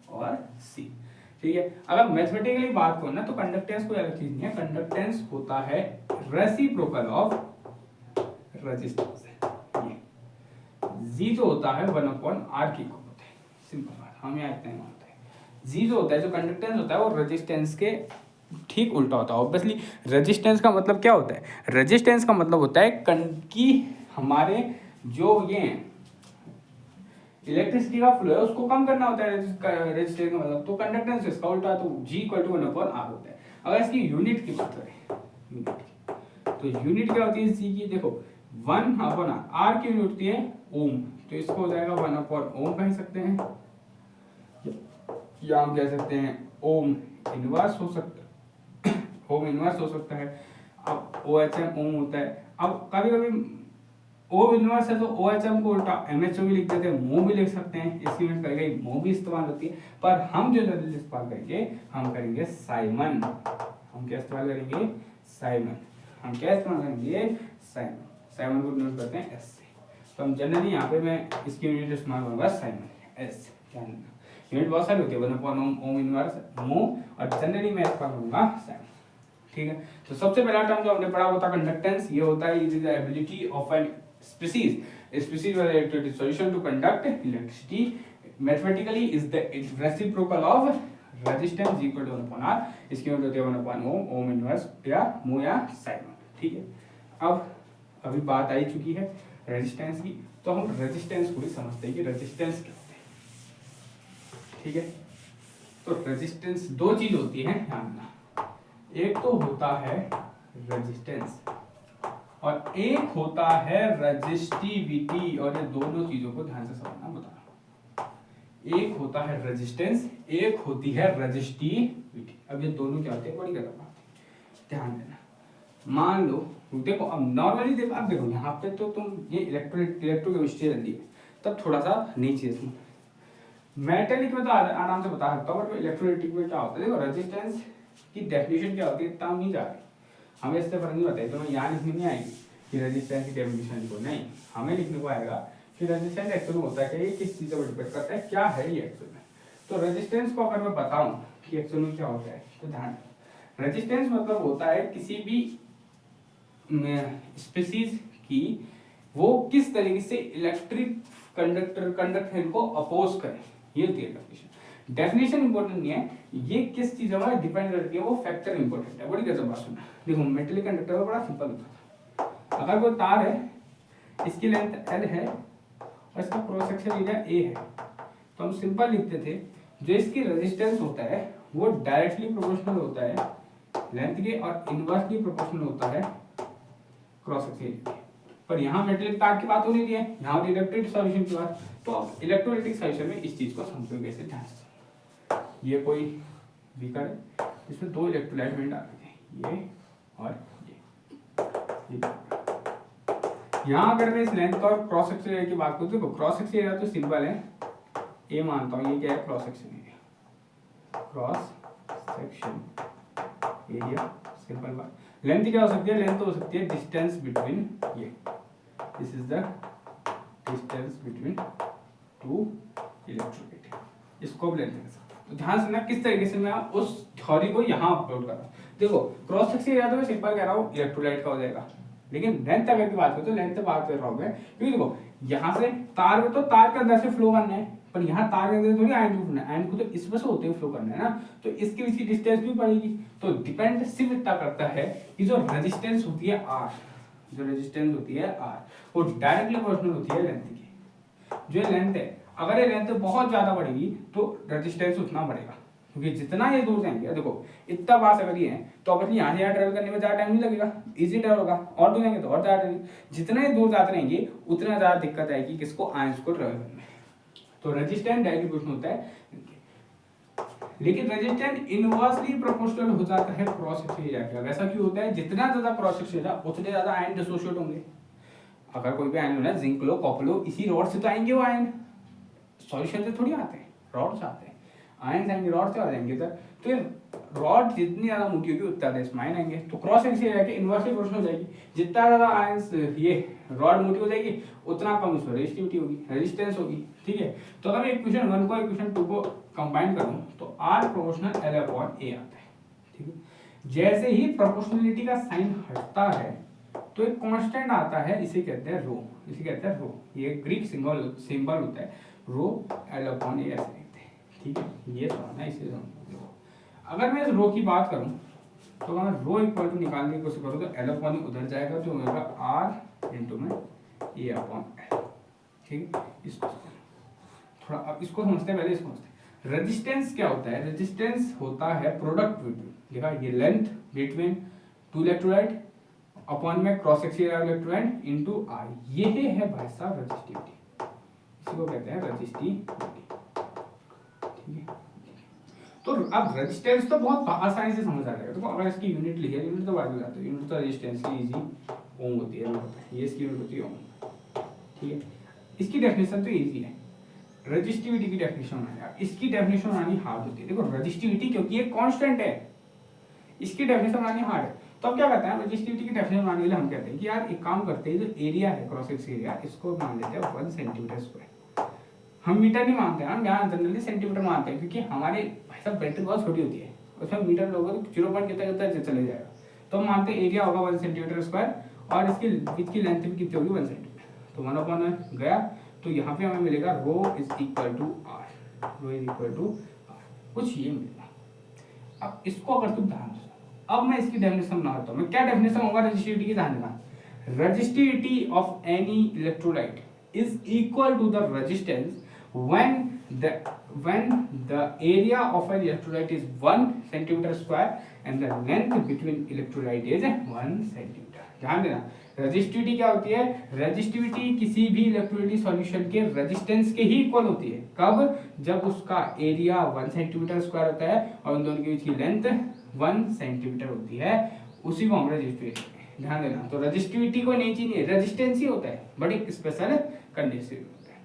S1: और C, ठीक है। अगर मैथमेटिकली बात करो ना तो कंडक्टेंस कोई अलग चीज नहीं है, कंडक्टेंस होता है रेसिप्रोकल ऑफ रेजिस्टेंस है। ये G जो होता है 1/R की इक्वल होता है, सिंपल बात, हम यहाँ इतना ही मानते हैं। G जो होता है, जो कंडक्टेंस होता है वो रेजिस्टेंस के ठीक उल्टा होता है। ऑब्वियसली रेजिस्टेंस का मतलब क्या होता है, रेजिस्टेंस का मतलब होता है कि हमारे जो ये इलेक्ट्रिसिटी का फ्लो है उसको कम करना होता है, रेजिस्टेंस का मतलब, तो कंडक्टेंस इसका उल्टा, तो G = 1/R होता है। अगर इसकी यूनिट की बात करें, यूनिट की, तो यूनिट क्या होती है G की, देखो 1/R, R की यूनिट होती है ओम, तो इसको हो जाएगा 1/ओम कह सकते हैं, या हम कह सकते हैं ओम इनवर्स हो सकता है, ओम इनवर्स हो सकता है। अब OHM ओम होता है, अब कभी कभी ओम इनवर्स है तो OHM को उल्टा MHO भी लिख देते हैं, मो भी लिख सकते हैं, इसकी यूनिट करेंगे मो भी इस्तेमाल होती है, पर हम जो जनरली इस्तेमाल करेंगे, हम करेंगे साइमन। हम क्या इस्तेमाल करेंगे, साइमन। हम क्या इस्तेमाल करेंगे, साइमन। साइमन को नोट करते हैं S से, तो हम जनरली यहाँ पे मैं इसकी यूनिट इस्तेमाल करूंगा साइमन, S। ध्यान रखना यूनिट बहुत सारी होती है, 1/ओम, ओम इनवर्स, मो, और जनरली मैं इस्तेमाल करूंगा साइमन, ठीक है। तो सबसे पहला टर्म जो हमने पढ़ा वो था कंडक्टेंस, ये होता है it is the ability of an species with electric solution to conduct electricity, mathematically is the reciprocal of resistance G = 1/R, इसकी यूनिट होती है 1/ओम, ओम इनवर्स या मो या साइमन, ठीक है। अब अभी बात आई चुकी है रेजिस्टेंस की, तो हम रेजिस्टेंस को भी समझते हैं कि रेजिस्टेंस क्या होता है, ठीक है। तो रेजिस्टेंस दो चीज होती है, ध्यान रखना, एक तो होता है रेजिस्टेंस और एक होता है रजिस्टिविटी, और ये दोनों चीजों को ध्यान से समझना बता रहा हूं। एक होता है रेजिस्टेंस, एक होती है रजिस्टिविटी। अब ये दोनों क्या होते हैं, बड़ी गलत बात है, ध्यान देना। मान लो, देखो अब नॉर्मली देखो, अब देखो यहाँ पे तो तुम ये इलेक्ट्रोकेमिस्ट्री चल रही है, तब थोड़ा सा नीचे तुम मेटेलिक में तो आराम से बता सकता हूँ, बट इलेक्ट्रोलाइटिक में क्या होता है, देखो रेजिस्टेंस की डेफिनेशन क्या होती है, इतना नहीं जा रही, हमें इससे फर्क नहीं पड़ता है, तो मैं यहाँ लिखने नहीं आएगी कि रेजिस्टेंस की डेफिनेशन लिखो, नहीं, हमें लिखने को आएगा कि रेजिस्टेंस एक्चुअल में होता है कि किस चीज़ पर डिपेंड करता है, क्या है ये एक्चुअल में। तो रेजिस्टेंस को अगर मैं बताऊं कि एक्चुअल में क्या होता है, तो ध्यान, रेजिस्टेंस मतलब होता है किसी भी स्पीसीज की वो किस तरीके से इलेक्ट्रिक कंडक्टर को अपोज करे, ये होती है डेफिनेशन। डेफिनेशन इंपॉर्टेंट नहीं है, ये किस चीज पर डिपेंड करती है वो फैक्टर इंपॉर्टेंट है। बड़ी गजब बात सुना, देखो मेटेलिक कंडक्टर में बड़ा सिंपल होता है, अगर कोई तार है, इसकी लेंथ L है और इसका क्रॉस सेक्शन एरिया A है, तो हम सिंपल लिखते थे जो इसकी रेजिस्टेंस होता है वो डायरेक्टली प्रोपोर्शनल होता है लेंथ के और इनवर्सली प्रोपोर्शनल होता है क्रॉस सेक्शन एरिया। पर यहाँ मेटेलिक तार की बात हो रही है, यहाँ इलेक्ट्रिक सॉल्यूशन की बात, तो अब इलेक्ट्रोलाइटिक सॉल्यूशन में इस चीज को समझो कैसे, ध्यान से। ये कोई बीकर है, इसमें दो इलेक्ट्रोलाइट में डाले थे, ये और ये। यहाँ अगर मैं इस लेंथ का और क्रॉस सेक्शन एरिया की बात करूँ, तो क्रॉस सेक्शन एरिया तो सिंपल है, ए मानता हूँ, ये क्या है, cross section area, cross section area, simple बात। लेंथ क्या हो सकती है, लेंथ तो हो सकती है डिस्टेंस बिटवीन, ये this is the distance between two electrolyte, इसको भी लेंथ है। तो ध्यान से ना किस तरीके से मैं उस थ्योरी को यहाँ अपलोड कर रहा हूँ। देखो क्रॉस सेक्शन एरिया तो मैं सिंपल कह रहा हूँ इलेक्ट्रोलाइट का हो जाएगा, लेकिन लेंथ अगर की बात करें तो लेंथ बात कर रहा हूँ मैं, क्योंकि देखो यहाँ से तार में तो तार के अंदर से फ्लो करना है, पर यहाँ तार के अंदर थोड़ी आयन को फ्लो, आयन को तो इस वजह से होते हुए फ्लो करना है ना, तो इसकी इसकी डिस्टेंस भी पड़ेगी। तो डिपेंड सिर्फ इतना करता है कि जो रेजिस्टेंस होती है R, जो रेजिस्टेंस होती है R, वो डायरेक्टली प्रोपोर्शनल होती है लेंथ की। जो लेंथ है, अगर ये लेंथ बहुत ज्यादा बढ़ेगी तो रेजिस्टेंस उतना बढ़ेगा, क्योंकि जितना ये दूर जाएंगे, देखो इतना पास अगर ये है तो अगर यहाँ से यहाँ ट्रेवल करने में ज्यादा टाइम नहीं लगेगा, इजी ट्रेवल होगा, और दूर जाएंगे तो और ज्यादा टाइम, जितना ही दूर जाते रहेंगे उतना ज्यादा दिक्कत आएगी किसको, आयंस को ट्रेवल करने में। तो रेजिस्टेंस डायरेक्टली प्रोपोर्शनल होता है, लेकिन रेजिस्टेंस इनवर्सली प्रोपोर्शनल हो जाता है क्रॉस सेक्शन एरिया के। ऐसा क्यों होता है, जितना ज्यादा क्रॉस सेक्शन एरिया उतने ज्यादा आयन डिसोसिएट होंगे। अगर कोई भी आयन होना, जिंक लो, कॉपर लो, इसी रॉड से तो आएंगे वो आयन, सॉल्यूशन से थोड़ी आते हैं, रॉड से आते हैं। आयंस आएंगे रॉड से आ जाएंगे इधर, तो ये रॉड जितनी ज्यादा मोटी होगी उतना ज्यादा इसमें आयन आएंगे, तो क्रॉस सेक्शन एरिया के इनवर्सली प्रोपोर्शनल हो जाएगी। जितना ज्यादा आयंस ये रॉड मोटी हो जाएगी उतना कम उसमें रेजिस्टिविटी होगी, रेजिस्टेंस होगी, ठीक है। तो अगर मैं इक्वेशन 1 को इक्वेशन 2 को कंबाइन करूं तो R proportional L upon A आता है, ठीक है। जैसे ही प्रोपोर्शनलिटी का साइन हटता है तो एक कांस्टेंट आता है, इसे कहते हैं रो, इसे कहते हैं रो, ये ग्रीक सिंबल होता है रो, L अपॉन A ऐसे लिखते हैं, ठीक है। ये समझना, इसे समझना। अगर मैं इस रो की बात करूं तो अगर रो इक्वल टू निकालने की कोशिश करूं तो L अपॉन उधर जाएगा तो होगा R इंटू में A अपॉन L, ठीक है। इसको थोड़ा अब इसको समझते हैं, पहले इसको समझते हैं। रेजिस्टेंस क्या होता है? रेजिस्टेंस होता है प्रोडक्ट बिटवीन, देखा ये length between two electrolyte upon में cross section area electrolyte into R, ये है भाई साहब रेजिस्टिविटी, इसी को कहते हैं रेजिस्टिविटी, ठीक है। तो अब रेजिस्टेंस तो बहुत आसानी से समझ आ जाएगा, तो अगर इसकी यूनिट लिखे, यूनिट तो बाद में जाते हैं, यूनिट तो रेजिस्टेंस की इजी ओम होती है, ये इसकी यूनिट होती है ओम, ठीक है। इसकी डेफिनेशन तो इजी है, रेजिस्टिविटी की डेफिनेशन बनानी, इसकी डेफिनेशन बनानी हार्ड होती है। देखो रेजिस्टिविटी क्योंकि ये कांस्टेंट है, इसकी डेफिनेशन बनानी हार्ड है। तो अब क्या कहते हैं, रेजिस्टिविटी की डेफिनेशन बनाने के लिए हम कहते हैं कि यार एक काम करते हैं, जो एरिया है क्रॉस सेक्शन एरिया, इसको मान लेते हैं 1 सेंटीमीटर स्क्वायर। हम मीटर नहीं मानते हैं, हम यहाँ जनरली सेंटीमीटर मानते हैं, क्योंकि हमारे भाई साहब बैटरी बहुत छोटी होती है, उसमें मीटर लोगे तो 0 पॉइंट कितना कितना चले जाएगा। तो हम मानते हैं एरिया होगा 1 सेंटीमीटर स्क्वायर और इसकी विड्थ की लेंथ भी कितनी होगी 1 सेंटीमीटर, तो 1 अपॉन गया, तो यहाँ पे हमें मिलेगा rho is equal to R, rho is equal to R, कुछ ये मिलेगा। अब इसको अगर तुम ध्यान दो, अब मैं इसकी डेफिनेशन बनाता हूँ, मैं क्या डेफिनेशन होगा रेजिस्टिविटी की, ध्यान देना। Resistivity of any electrolyte is equal to the resistance when the area of an electrolyte is 1 centimeter square and the length between electrolyte is 1 centimeter। ध्यान देना, रेजिस्टिविटी क्या होती है? रेजिस्टिविटी किसी भी इलेक्ट्रोलाइटिक सॉल्यूशन के रेजिस्टेंस के ही इक्वल होती है। कब? जब उसका एरिया 1 सेंटीमीटर स्क्वायर होता है और उन दोनों के बीच की लेंथ 1 सेंटीमीटर होती है, उसी को हम रेजिस्टिविटी कहते हैं। ध्यान देना, तो रेजिस्टिविटी कोई नई चीज नहीं है, रेजिस्टेंस ही होता है, बट एक स्पेशल कंडीशन होता है,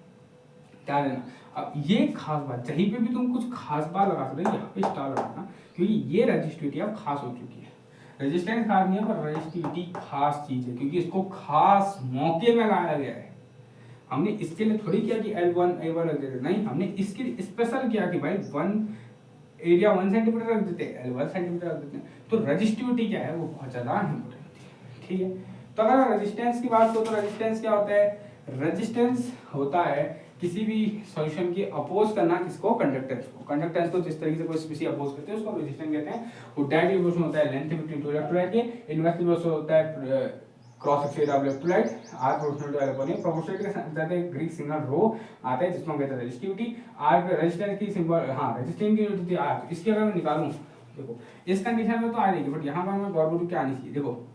S1: ध्यान देना। अब ये खास बात, कहीं पे भी तुम कुछ खास बात लगा सकते हो, यहाँ पे स्टार लगाना, क्योंकि ये रेजिस्टिविटी अब खास हो चुकी है। रेजिस्टेंस खास नहीं है पर रेजिस्टिविटी खास चीज है, क्योंकि इसको खास मौके में लाया गया है। हमने इसके लिए थोड़ी किया कि L1 A1 रख देते, नहीं, हमने इसके लिए स्पेशल किया कि भाई 1 एरिया 1 सेंटीमीटर रख देते हैं, L1 सेंटीमीटर रख देते हैं। तो रेजिस्टिविटी क्या है, वो बहुत ज्यादा इंपॉर्टेंट होती है, ठीक है। तो अगर रेजिस्टेंस की बात करो तो रेजिस्टेंस क्या होता है? रेजिस्टेंस होता है किसी भी सॉल्यूशन की अपोज करना, किसको? कंडक्टेंस को। कंडक्टेंस को जिस तरीके से कोई स्पीसी अपोज करते हैं उसको रेजिस्टेंस कहते हैं। वो डायरेक्टली प्रोपोर्शनल होता है लेंथ बिटवीन टू इलेक्ट्रोलाइट के, इनवर्सली प्रोपोर्शनल होता है cross section area of electrolyte, R proportional to l upon A. Proportionality के साथ एक ग्रीक सिंबल रो आता है जिसको हम कहते हैं रेजिस्टिविटी। आर पे रेजिस्टेंस की सिंबल, हां रेजिस्टेंस की यूनिट होती है आर। इसकी अगर मैं निकालूं, देखो इस कंडीशन में तो आ जाएगी, बट यहां पर मैं गौरमेंट क्या आनी चाहिए, देखो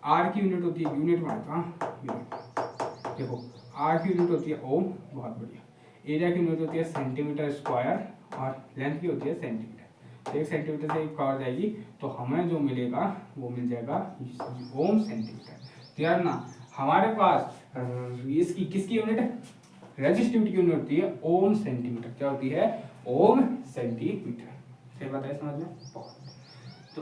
S1: आर की यूनिट होती है, यूनिट मानता हां यूनिट, देखो आर की यूनिट होती है ओम, बहुत बढ़िया। एरिया की यूनिट होती है सेंटीमीटर स्क्वायर और लेंथ की होती है सेंटीमीटर। 1 सेंटीमीटर से कवर जाएगी तो हमें जो मिलेगा वो मिल जाएगा ओम सेंटीमीटर। तो यार ना हमारे पास इसकी किसकी यूनिट है? रेजिस्टिविटी की यूनिट होती है ओम सेंटीमीटर। क्या होती है? ओम सेंटीमीटर। सही बात है, समझ में? तो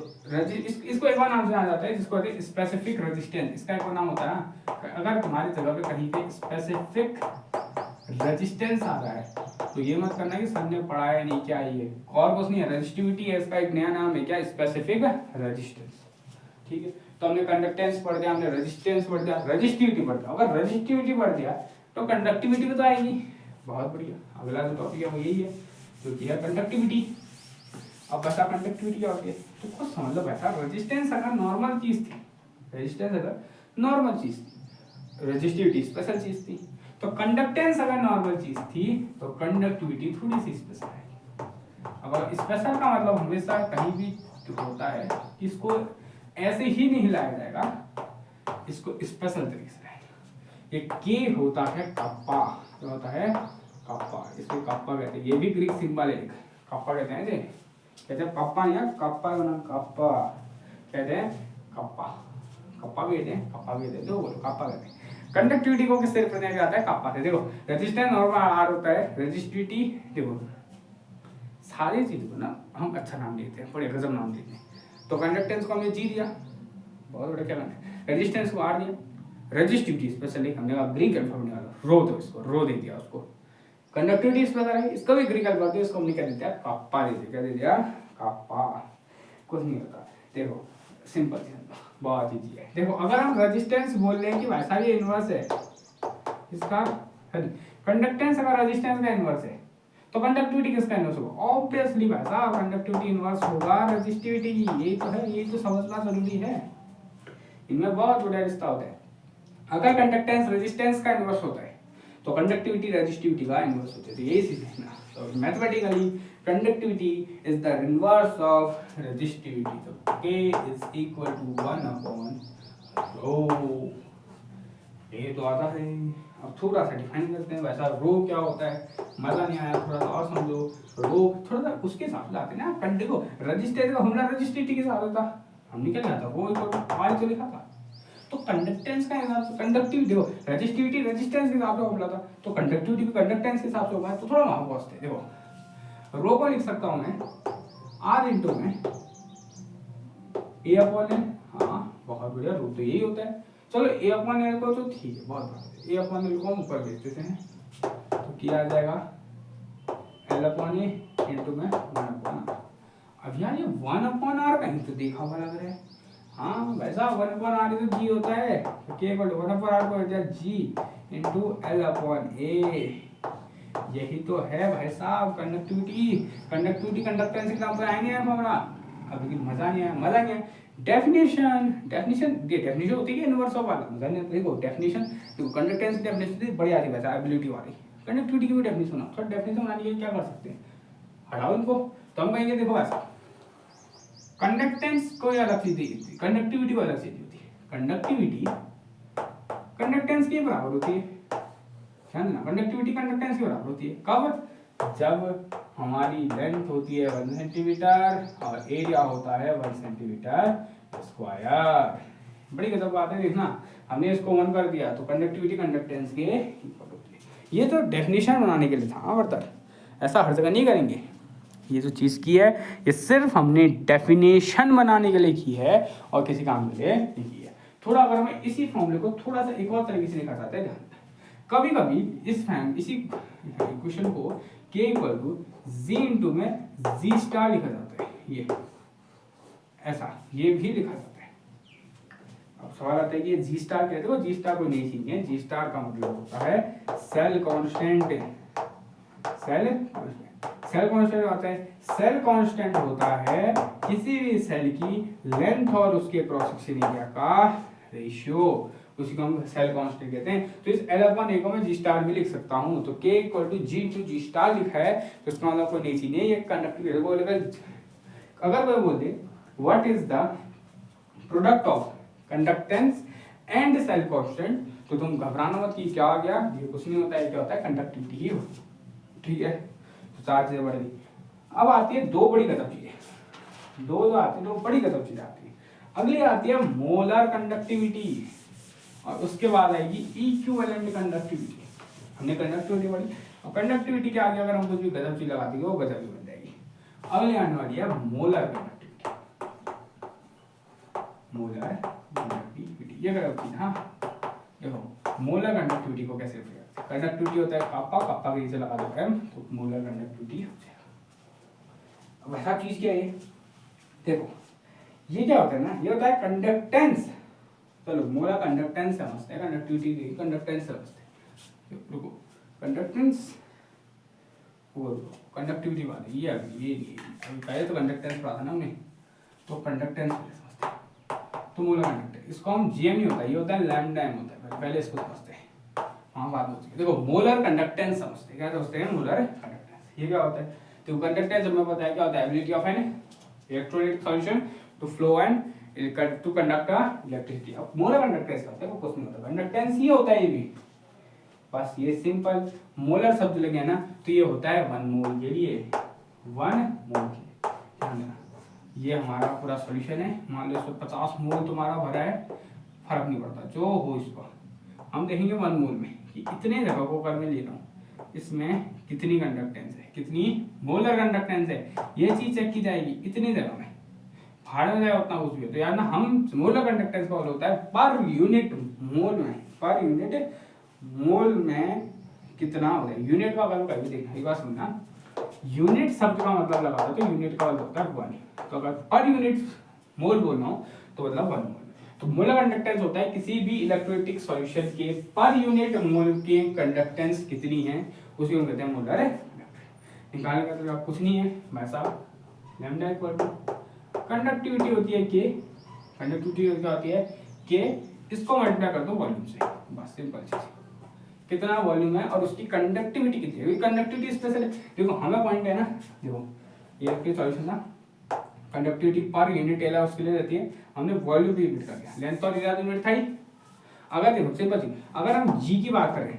S1: इसको एक और नाम से जाना जाता है जिसको कहते हैं स्पेसिफिक रेजिस्टेंस। इसका एक और नाम होता है, अगर तुम्हारी जगह पे कहीं पे स्पेसिफिक रेजिस्टेंस आ रहा है तो ये मत करना कि सर ने पढ़ाया नहीं, क्या ये और कुछ नहीं है, रेजिस्टिविटी है, इसका एक नया नाम है, क्या? स्पेसिफिक रेजिस्टेंस, ठीक है। तो हमने कंडक्टेंस पढ़ दिया, हमने रेजिस्टेंस पढ़ दिया, रेजिस्टिविटी पढ़ दिया। अगर रेजिस्टिविटी पढ़ दिया तो कंडक्टिविटी भी तो आएगी। बहुत बढ़िया, अगला जो टॉपिक है वो यही है जो कि है कंडक्टिविटी। अब बता कंडक्टिविटी क्या होती है, तो खुद समझ लो बैठा। रेजिस्टेंस अगर नॉर्मल चीज थी, रेजिस्टेंस अगर नॉर्मल चीज थी, रेजिस्टिविटी स्पेशल चीज थी, तो कंडक्टेंस अगर नॉर्मल चीज थी तो कंडक्टिविटी थोड़ी सी स्पेशल है। अब स्पेशल का मतलब हमेशा कहीं भी होता है कि इसको ऐसे ही नहीं लाया जाएगा, इसको स्पेशल तरीके से लाएगा। ये के होता है कप्पा, क्या होता है? कप्पा। इसको कप्पा कहते हैं, ये भी ग्रीक सिंबल है, कप्पा कहते हैं। कहते हैं कप्पा नहीं, कप्पा का नाम कप्पा कहते हैं, कप्पा, कप्पा भी कहते हैं, कप्पा भी कहते हैं, जो बोलो कप्पा कहते हैं। कंडक्टिविटी को किससे रिप्रेजेंट किया जाता है? कप्पा से। देखो रेजिस्टेंस नॉर्मल आर होता है, रेजिस्टिविटी देखो सारी चीज़ को ना हम अच्छा नाम देते हैं, बड़े गजब नाम देते हैं। तो कंडक्टेंस को हमने जी दिया, बहुत बड़ा क्या बना, रेजिस्टेंस को आर दिया, रेजिस्टिविटी स्पेशली हमने कहा ग्रीक अल्फाबेट निकाला, रो दो इसको, रो दे दिया उसको। कंडक्टिविटी इस प्रकार है, इसका भी ग्रीक अल्फाबेट, इसको हमने क्या दे दिया, काप्पा दे दिया, क्या दे दिया, काप्पा। कुछ नहीं होता, देखो सिंपल चीज, बहुत इजी है। देखो अगर हम रेजिस्टेंस बोल रहे हैं कि भाई साहब ये इनवर्स है इसका, कंडक्टेंस अगर रेजिस्टेंस का इनवर्स है तो कंडक्टिविटी किसका इनवर्स होगा? ऑब्वियसली भाई साहब कंडक्टिविटी इनवर्स होगा रेजिस्टिविटी की। यही तो है, यही तो समझना जरूरी है, इनमें बहुत बड़ा रिश्ता होता है। अगर कंडक्टेंस रेजिस्टेंस का इनवर्स होता है तो कंडक्टिविटी रेजिस्टिविटी का इनवर्स होता है। तो यही चीज है ना, तो mathematically conductivity is the inverse of resistivity. तो K इज इक्वल टू 1/ρ। ये तो आता है। अब थोड़ा सा डिफाइन करते हैं, वैसा रो क्या होता है, मजा नहीं आया, थोड़ा सा और समझो। रो थोड़ा सा उसके साथ लाते ना, देखो रेजिस्टेंस का हमला रेजिस्टिविटी के साथ होता, हमने क्या लिखा था, वो आर तो लिखा था। तो कंडक्टेंस का हिसाब से कंडक्टिविटी, देखो रेजिस्टिविटी रेजिस्टेंस के हिसाब से हमला था, तो कंडक्टिविटी भी कंडक्टेंस के हिसाब से होगा, तो थोड़ा वहां पहुंचते। देखो रो को लिख सकता हूं मैं आर इंटू में ए अपॉन एल। हाँ बहुत बढ़िया, रो तो यही होता है। चलो ए अपॉन एल को तो ठीक है, बहुत बढ़िया, ए अपॉन एल को हम ऊपर भेज देते हैं, तो क्या आ जाएगा एल अपॉन ए इंटू में 1/r। अब यार ये 1/r कहीं तो देखा हुआ लग रहा है। हाँ वैसा 1/r तो जी होता है, तो k इक्वल टू 1/r को हो जाए जी इंटू एल अपॉन ए। यही तो है भाई साहब कंडक्टिविटी। कंडक्टिविटी कंडक्टेंस के नाम पर आएंगे फॉर्मूला। अब लेकिन मजा नहीं आया, मजा नहीं आया। डेफिनेशन, डेफिनेशन होती है इनवर्स ऑफ वाला, मजा नहीं। देखो डेफिनेशन, देखो कंडक्टेंस की डेफिनेशन बड़ी आती है, एबिलिटी वाली। कंडक्टिविटी की भी डेफिनेशन थोड़ा डेफिनेशन बनाने के लिए क्या कर सकते हैं, हटाओ इनको। तो हम कहेंगे देखो ऐसा, कंडक्टेंस कोई अलग चीज थी, कंडक्टिविटी को अलग चीज होती है। कंडक्टिविटी कंडक्टेंस के बराबर होती है, ध्यान देना, कंडक्टिविटी कंडक्टेंस के बराबर होती है। कब? जब हमारी लेंथ होती है 1 सेंटीमीटर और एरिया होता है 1 सेंटीमीटर स्क्वायर। बड़ी गजब बात है, देखना हमने इसको 1 कर दिया तो कंडक्टिविटी कंडक्टेंस के इक्वल होती है। ये तो डेफिनेशन बनाने के लिए था बर्तर, ऐसा हर जगह नहीं करेंगे। ये जो चीज़ की है ये सिर्फ हमने डेफिनेशन बनाने के लिए की है और किसी काम के लिए नहीं की है। थोड़ा अगर मैं इसी फॉर्मूले को थोड़ा सा एक और तरीके से लिखा जाता है, ध्यान, कभी कभी इसी इक्वेशन को k equal to G into में जी स्टार लिखा जाता है, ये ऐसा ये भी लिखा जाता है। अब सवाल आता है कि जी स्टार कहते हो, जी स्टार कोई नई चीज है, जी स्टार का मतलब होता है सेल कांस्टेंट। सेल कांस्टेंट होता है, सेल कांस्टेंट होता है किसी भी सेल की लेंथ और उसके क्रॉस सेक्शन एरिया का रेशियो, उसी को हम सेल कांस्टेंट कहते हैं। तो इस एल अपॉन ए को मैं जी स्टार भी लिख सकता हूं, तो k equal to G into G star लिखा है, तो इसका मतलब कोई नई चीज नहीं, ये कंडक्टिविटी बोलेगा। अगर मैं बोल दे what is the product of conductance and cell constant, तो तुम घबराना मत कि क्या आ गया, ये कुछ नहीं होता है, क्या होता है कंडक्टिविटी ही होती है, ठीक है। तो 4 चीजें बढ़ गई। अब आती है दो बड़ी गजब चीजें, दो जो आती है दो बड़ी गजब चीजें आती है। अगली आती है मोलर कंडक्टिविटी और उसके बाद आएगी इक्विवेलेंट कंडक्टिविटी। हमने कंडक्टिविटी पढ़ी और कंडक्टिविटी के आगे अगर हम कुछ भी गजब चीज लगा देंगे वो गजब ही बन जाएगी। अगली आने वाली है मोलर कंडक्टिविटी। मोलर कंडक्टिविटी ये गजब चीज। हाँ देखो मोलर कंडक्टिविटी को कैसे लिखा जाता है, कंडक्टिविटी होता है काप्पा, काप्पा के नीचे लगा दो m, तो मोलर कंडक्टिविटी हो जाएगा। अब ऐसा चीज क्या है, देखो ये क्या होता है ना, ये होता है कंडक्टेंस। चलो मोलर कंडक्टेंस समझते हैं, कंडक्टिविटी की कंडक्टेंस समझते हैं। रुको कंडक्टेंस वो कंडक्टिविटी बात है, ये अभी पहले तो कंडक्टेंस पढ़ा था ना हमने, तो कंडक्टेंस समझते हैं। तो मोलर कंडक्टेंस इसको हम जीएम नहीं होता, ये होता है लैम्डा एम होता है, पहले इसको समझते हैं, हाँ बात होती है। देखो मोलर कंडक्टेंस समझते हैं, क्या समझते हैं मोलर कंडक्टेंस, ये क्या होता है। तो कंडक्टेंस हमें पता है क्या होता है, ability of an electrolytic solution to flow and to conduct electricity. अब मोलर कंडक्टेंस का होता है, कुछ नहीं होता, कंडक्टेंस ही होता है ये भी, बस ये सिंपल मोलर शब्द लगे ना, तो ये होता है 1 मोल के लिए, 1 मोल के लिए। ध्यान देना ये हमारा पूरा सॉल्यूशन है, मान लो 50 मोल तुम्हारा भरा है, फर्क नहीं पड़ता जो हो इसको हम देखेंगे 1 मोल में कि इतने जगह को कर मैं ले रहा हूँ, इसमें कितनी कंडक्टेंस है, कितनी मोलर कंडक्टेंस है, ये चीज चेक की जाएगी इतनी जगह में, भाड़ में जाए उतना कुछ भी हो। तो यार ना हम मोलर कंडक्टेंस का होता है पर यूनिट मोल में, पर यूनिट मोल में कितना होता है। यूनिट का अगर कभी देखना एक बात सुनना, यूनिट शब्द का मतलब लगा दो तो यूनिट का मतलब होता है 1। तो अगर पर यूनिट मोल बोलना हो तो मतलब 1 मोल। तो मोलर कंडक्टेंस होता है किसी भी इलेक्ट्रोलाइटिक सॉल्यूशन के पर यूनिट मोल के कंडक्टेंस कितनी है उसी को कहते हैं मोलर निकालने का। तो कुछ नहीं है भाई साहब, लैम्डा इक्वल टू कंडक्टिविटी होती है के, कंडक्टिविटी क्या होती है के, इसको मल्टीप्लाई कर दो वॉल्यूम से, बस सिंपल चीज। कितना वॉल्यूम है और उसकी कंडक्टिविटी कितनी है। कंडक्टिविटी स्पेशल देखो हमें पॉइंट है ना, देखो ये सॉल्यूशन ना कंडक्टिविटी पर यूनिट एरिया उसके लिए रहती है, हमने वॉल्यूम भी यूनिट कर लिया, लेंथ और एरिया यूनिट था ही। अगर देखो सिंपल चीज, अगर हम जी की बात करें,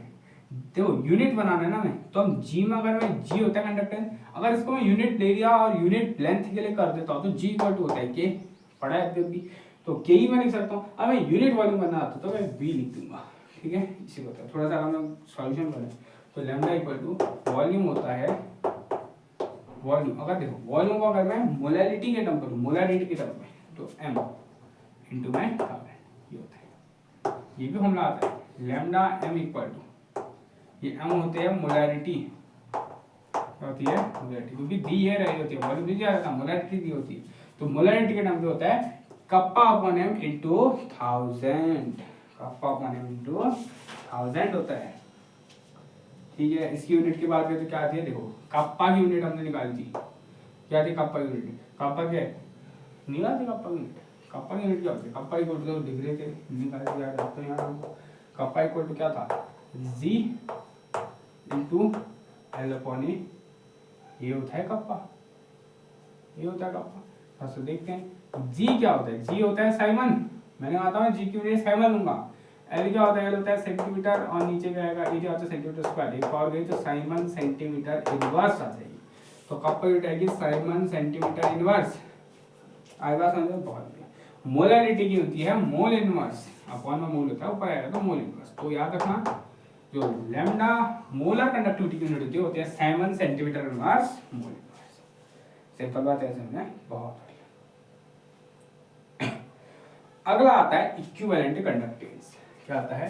S1: देखो यूनिट बनाना है ना मैं, तो हम जी में अगर मैं जी होता है कंडक्टेंस, अगर इसको मैं यूनिट एरिया और यूनिट लेंथ के लिए कर देता हूँ तो जी इक्वल टू होता है के, पढ़ा है अभी, तो के ही मैं लिख सकता हूँ। अब मैं यूनिट वॉल्यूम बनना आता तो मैं बी लिख दूंगा, ठीक है। इसी को थोड़ा सा अगर हम सॉल्यूशन करें तो लैम्डा इक्वल टू वॉल्यूम होता है, वॉल्यूम अगर देखो वॉल्यूम को अगर मैं मोलैरिटी के टर्म करूँ, मोलैरिटी के टर्म में तो m इंटू में 1000 ये होता है, ये भी फॉर्मूला आता है लैम्डा m इक्वल टू, ये m होते हैं मोलैरिटी, क्या होती है मोलैरिटी, क्योंकि दी ये रही होती है वॉल्यूम दी जा रहा था, मोलैरिटी दी होती है। तो मोलैरिटी के टर्म पे होता है kappa upon m into 1000, kappa upon m into 1000 होता है, ठीक है। इसकी यूनिट की बात करें तो क्या आती है, देखो कप्पा की यूनिट हमने निकाली थी, क्या थी कप्पा यूनिट, कप्पा क्या है निकालते कप्पा यूनिट, कप्पा की यूनिट क्या होती है, कप्पा इक्वल टू दिख रहे थे निकाल दिया तो यहाँ कप्पा इक्वल टू क्या था जी इंटू एल अपॉन ए, ये होता है कप्पा, ये होता है कप्पा। फर्स्ट देखते हैं जी क्या होता है, जी होता है साइमन, मैंने कहा था जी की यूनिट साइमन लूंगा। एल क्या होता है, एल होता है सेंटीमीटर और नीचे क्या आएगा ए क्या होता है सेंटीमीटर स्क्वायर, एक और गई तो साइमन सेंटीमीटर इनवर्स आ जाएगी। तो कब पर यूनिट आएगी साइमन सेंटीमीटर इनवर्स, आएगा समझो बहुत। मोलैरिटी की होती है मोल इनवर्स, अपॉन में मोल होता है ऊपर आएगा तो मोल इनवर्स। तो याद रखना जो लैम्डा मोलर कंडक्टिविटी की यूनिट होती है Simon centimetre inverse mole inverse. Simple बात है समझना बहुत। अगला आता है इक्विवेलेंट कंडक्टेंस, क्या आता है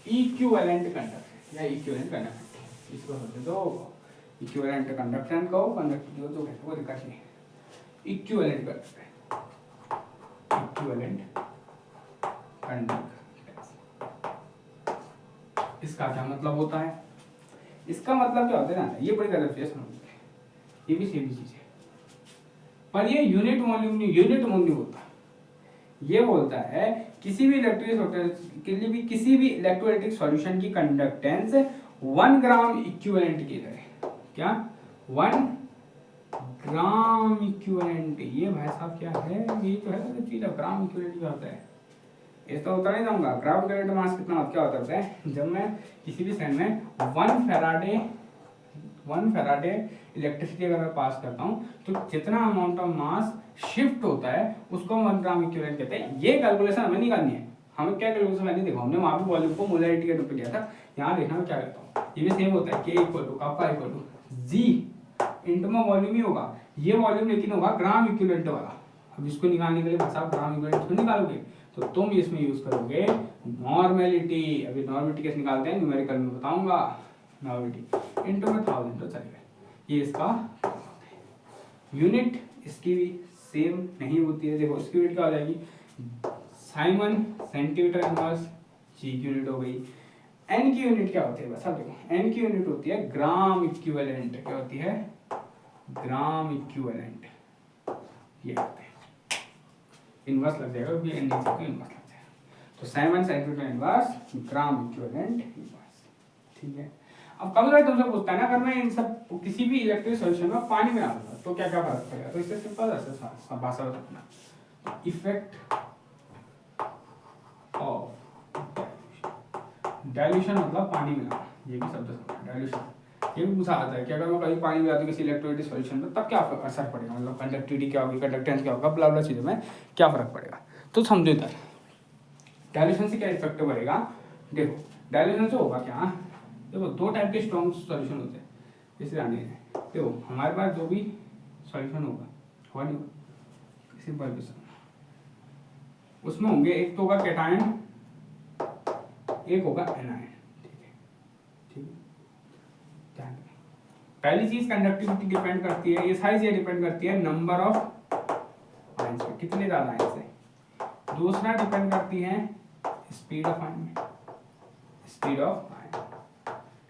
S1: इक्विवेलेंट कंडक्टेंस या इक्विवेलेंट कंडक्टेंस, इसको समझ दो इक्विवेलेंट कंडक्टेंस को कंडक्टिविटी को कहते हैं, वो दिक्कत नहीं। इक्विवेलेंट कंडक्टेंस, इक्विवेलेंट कंडक्टेंस इसका क्या मतलब होता है, इसका मतलब क्या होता है ना, ये बड़ी गलत है समझ, ये भी सेम चीज है पर ये यूनिट वॉल्यूम नहीं, यूनिट मोल नहीं होता। ये बोलता है किसी भी इलेक्ट्रोलाइटिक सॉल्यूशन की कंडक्टेंस 1 ग्राम इक्विवेलेंट की तरह, क्या 1 ग्राम इक्विवेलेंट, ये भाई साहब क्या है, ये तो है चीज है ग्राम इक्विवेलेंट क्या होता है, ये तो होता नहीं जाऊंगा। ग्राम इक्विवेलेंट मास कितना क्या होता है, जब मैं किसी भी सेल में 1 फैराडे इलेक्ट्रिसिटी अगर मैं पास करता हूँ तो जितना अमाउंट ऑफ मास शिफ्ट होता है उसको 1 ग्राम इक्विवेलेंट कहते हैं। ये कैलकुलेशन हमें नहीं करनी है, हमें क्या कैलकुलेशन करनी है, देखो हमने वहां पे वॉल्यूम को मोलैरिटी के रूप में लिया था, यहाँ देखना मैं क्या करता हूँ, ये भी सेम होता है k equal to kappa equal to G into में वॉल्यूम ही होगा, ये वॉल्यूम लेकिन होगा ग्राम इक्विवेलेंट वाला। अब इसको निकालने के लिए बस आप ग्राम इक्विवेलेंट को निकालोगे तो तुम इसमें यूज करोगे नॉर्मेलिटी, अभी नॉर्मेलिटी कैसे निकालते हैं न्यूमेरिकल में बताऊंगा, नॉर्मेलिटी इंटू में 1000 तो चलेगा। ये इसका यूनिट इसकी भी सेम नहीं होती है, देखो इसकी यूनिट क्या हो जाएगी साइमन सेंटीमीटर इनवर्स, जी की यूनिट हो गई। एन की यूनिट क्या होती है, बस अब देखो एन की यूनिट होती है ग्राम इक्विवेलेंट, क्या होती है ग्राम इक्विवेलेंट, ये होता है इनवर्स लग जाएगा क्योंकि एन नीचे को इनवर्स लग जाएगा। तो Simon centimetre inverse gram equivalent inverse, ठीक है। अब कभी कभी तुमसे पूछता है ना अगर मैं इन सब किसी भी इलेक्ट्रिक सॉल्यूशन में पानी में डालूंगा तो क्या क्या फर्क पड़ेगा, तो इससे सिंपल है भाषा रखना, इफेक्ट ऑफ डाइल्यूशन मतलब पानी मिलाना, ये भी शब्द समझना डाइल्यूशन। ये भी पूछा आता है कि अगर मैं कभी पानी मिलाता हूँ किसी इलेक्ट्रोलाइटिक सॉल्यूशन में तब क्या असर पड़ेगा, मतलब कंडक्टिविटी क्या होगी, कंडक्टेंस क्या होगा, ब्ला ब्ला चीज़ों में क्या फर्क पड़ेगा। तो समझो इधर डाइल्यूशन से क्या इफेक्ट पड़ेगा, देखो डाइल्यूशन से होगा क्या, देखो दो टाइप के स्ट्रॉन्ग सॉल्यूशन होते हैं, इसे ध्यान देना। देखो हमारे पास जो भी सॉल्यूशन होगा नहीं होगा, सिंपल क्वेश्चन, उसमें होंगे एक तो होगा कैटायन, एक होगा एनायन। ठीक है, ठीक है, ध्यान देना। पहली चीज कंडक्टिविटी डिपेंड करती है, ये सारी चीजें डिपेंड करती है नंबर ऑफ आयंस पे, कितने ज्यादा आयंस है। दूसरा डिपेंड करती है स्पीड ऑफ आयन में, स्पीड ऑफ आयन।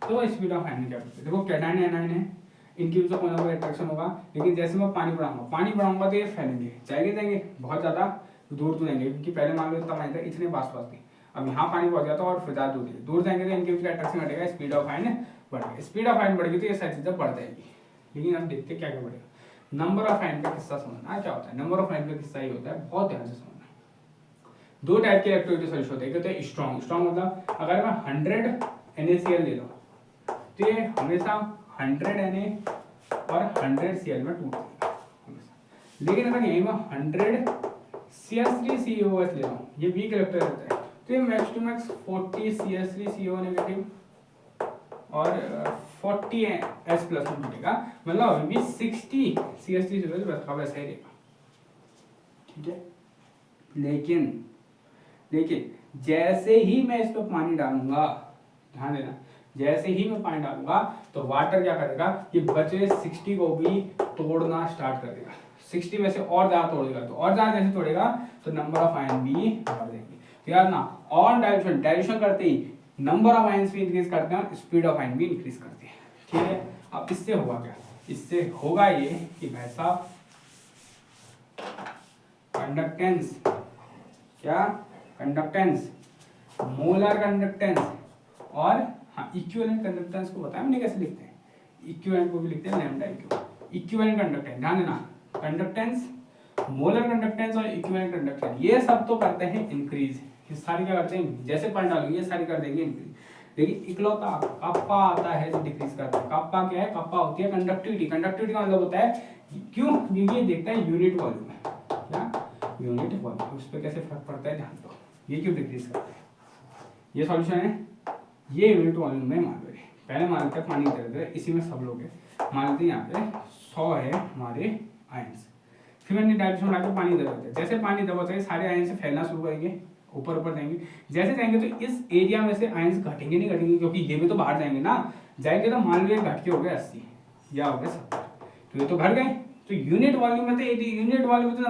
S1: तो स्पीड ऑफ आयन क्या करते हैं, देखो कैटायन एनायन है, इनके बीच में कोई ना कोई अट्रैक्शन होगा, लेकिन जैसे मैं पानी बढ़ाऊंगा तो ये फैलेंगे, जाएंगे बहुत ज्यादा दूर तो जाएंगे, क्योंकि पहले मान लो इतना पानी था, इतने पास थी, अब यहाँ पानी पहुंच गया था और फिर ज्यादा दूर जाएंगे तो इनके बीच का अट्रैक्शन घटेगा, स्पीड ऑफ आयन बढ़ेगा। स्पीड ऑफ आयन बढ़ेगी तो ये सारी चीजें बढ़ जाएगी। लेकिन अब देखते क्या क्या बढ़ेगा। नंबर ऑफ आयन का किस्सा समझना क्या होता है। नंबर ऑफ आयन का किस्सा ये होता है, बहुत ध्यान से समझना। दो टाइप के इलेक्ट्रोलाइटिक सॉल्यूशन होते हैं, एक होता है स्ट्रॉन्ग मतलब अगर मैं 100 NaCl ले लूँ तो ये हमेशा 100 Na और 100 Cl में टूट जाएगा हमेशा। लेकिन अगर यहीं में 100 CH3COOH ले लूँ, ये वीक इलेक्ट्रोलाइट होता है, तो ये max to max 40 CH3CO negative और 40 H प्लस में टूटेगा, मतलब अभी भी 60 CH3COOH का वैसा ही रहेगा। ठीक है, लेकिन जैसे ही मैं इस पर पानी डालूंगा, ध्यान देना, जैसे ही मैं पानी डालूंगा तो वाटर क्या करेगा, ये बचे 60 को भी तोड़ना स्टार्ट कर देगा। 60 में से और ज्यादा तोड़ेगा, तो और ज्यादा जैसे तोड़ेगा तो नंबर ऑफ आयन भी बढ़ जाएंगे। तो याद ना, ऑन डाइल्यूशन करते ही नंबर ऑफ आयंस भी इंक्रीज करते हैं और स्पीड ऑफ आयन भी इंक्रीज करते हैं। ठीक है, अब इससे होगा क्या, इससे होगा ये कि भाई साहब कंडक्टेंस, क्या कंडक्टेंस, मोलर कंडक्टेंस और हाँ इक्विवेलेंट कंडक्टेंस को बताया हमने कैसे लिखते हैं, इक्विवेलेंट को भी लिखते हैं लैम्डा इक्यू। इक्विवेलेंट कंडक्टेंस, ध्यान देना, कंडक्टेंस, मोलर कंडक्टेंस और इक्विवेलेंट कंडक्टेंस, ये सब तो करते हैं इंक्रीज, ये सारी क्या करते हैं, जैसे पॉइंट डालोगे ये सारी कर देंगे इंक्रीज। लेकिन इकलौता कप्पा आता है जो डिक्रीज करता है। कप्पा क्या है, कप्पा होती है कंडक्टिविटी। कंडक्टिविटी का मतलब होता है, क्यों, ये देखता है यूनिट वॉल्यूम है, क्या यूनिट वॉल्यूम, उस पर कैसे फर्क पड़ता है ध्यान दो। ये क्यों डिक्रीज करता है, ये सॉल्यूशन है, ये यूनिट वॉल्यूम में मान लो, पहले मान लेते हैं पानी दे रहे थे, इसी में सब लोग है, मान लेते हैं यहाँ पे 100 है हमारे आयंस, फिर मैंने डायरेक्शन बना के पानी दे रहे थे, जैसे पानी दबाते हैं सारे आयंस फैलना शुरू करेंगे, ऊपर ऊपर जाएंगे, जैसे जाएंगे तो इस एरिया में से आयंस घटेंगे नहीं घटेंगे, क्योंकि ये भी तो बाहर जाएंगे ना, जाएंगे तो मान लो घट के हो गए 80 या हो गए 70, तो ये तो घट गए, तो यूनिट वॉल्यूम में तो 80, यूनिट वॉल्यूम में तो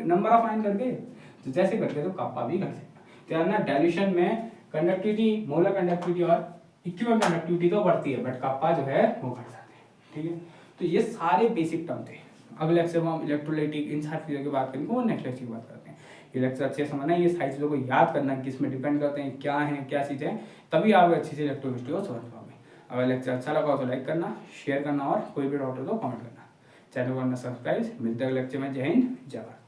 S1: नंबर ऑफ आयन घट गए, तो जैसे घट गए तो कप्पा भी घट सकता है। तो ना डायल्यूशन में कंडक्टिविटी, मोलर कंडक्टिविटी और इक्विवेलेंट कंडक्टिविटी तो बढ़ती है, बट कप्पा जो है वो घट जाते हैं। ठीक है, तो ये सारे बेसिक टर्म थे। अगले लेक्चर में हम इलेक्ट्रोलाइटिक इन सारी चीज़ों की बात करेंगे, वो नेक्स्ट लेक्चर की बात करते हैं। ये लेक्चर अच्छे से समझना, ये सारी चीज़ों को याद करना कि इसमें डिपेंड करते हैं क्या है क्या चीज़ें, तभी आप अच्छी से इलेक्ट्रोकेमिस्ट्री को समझ पाओगे। अगर लेक्चर अच्छा लगा तो लाइक करना, शेयर करना और कोई भी डाउट हो तो कमेंट करना। चैनल को करना सब्सक्राइब। मिलते हैं लेक्चर में। जय हिंद, जय भारत।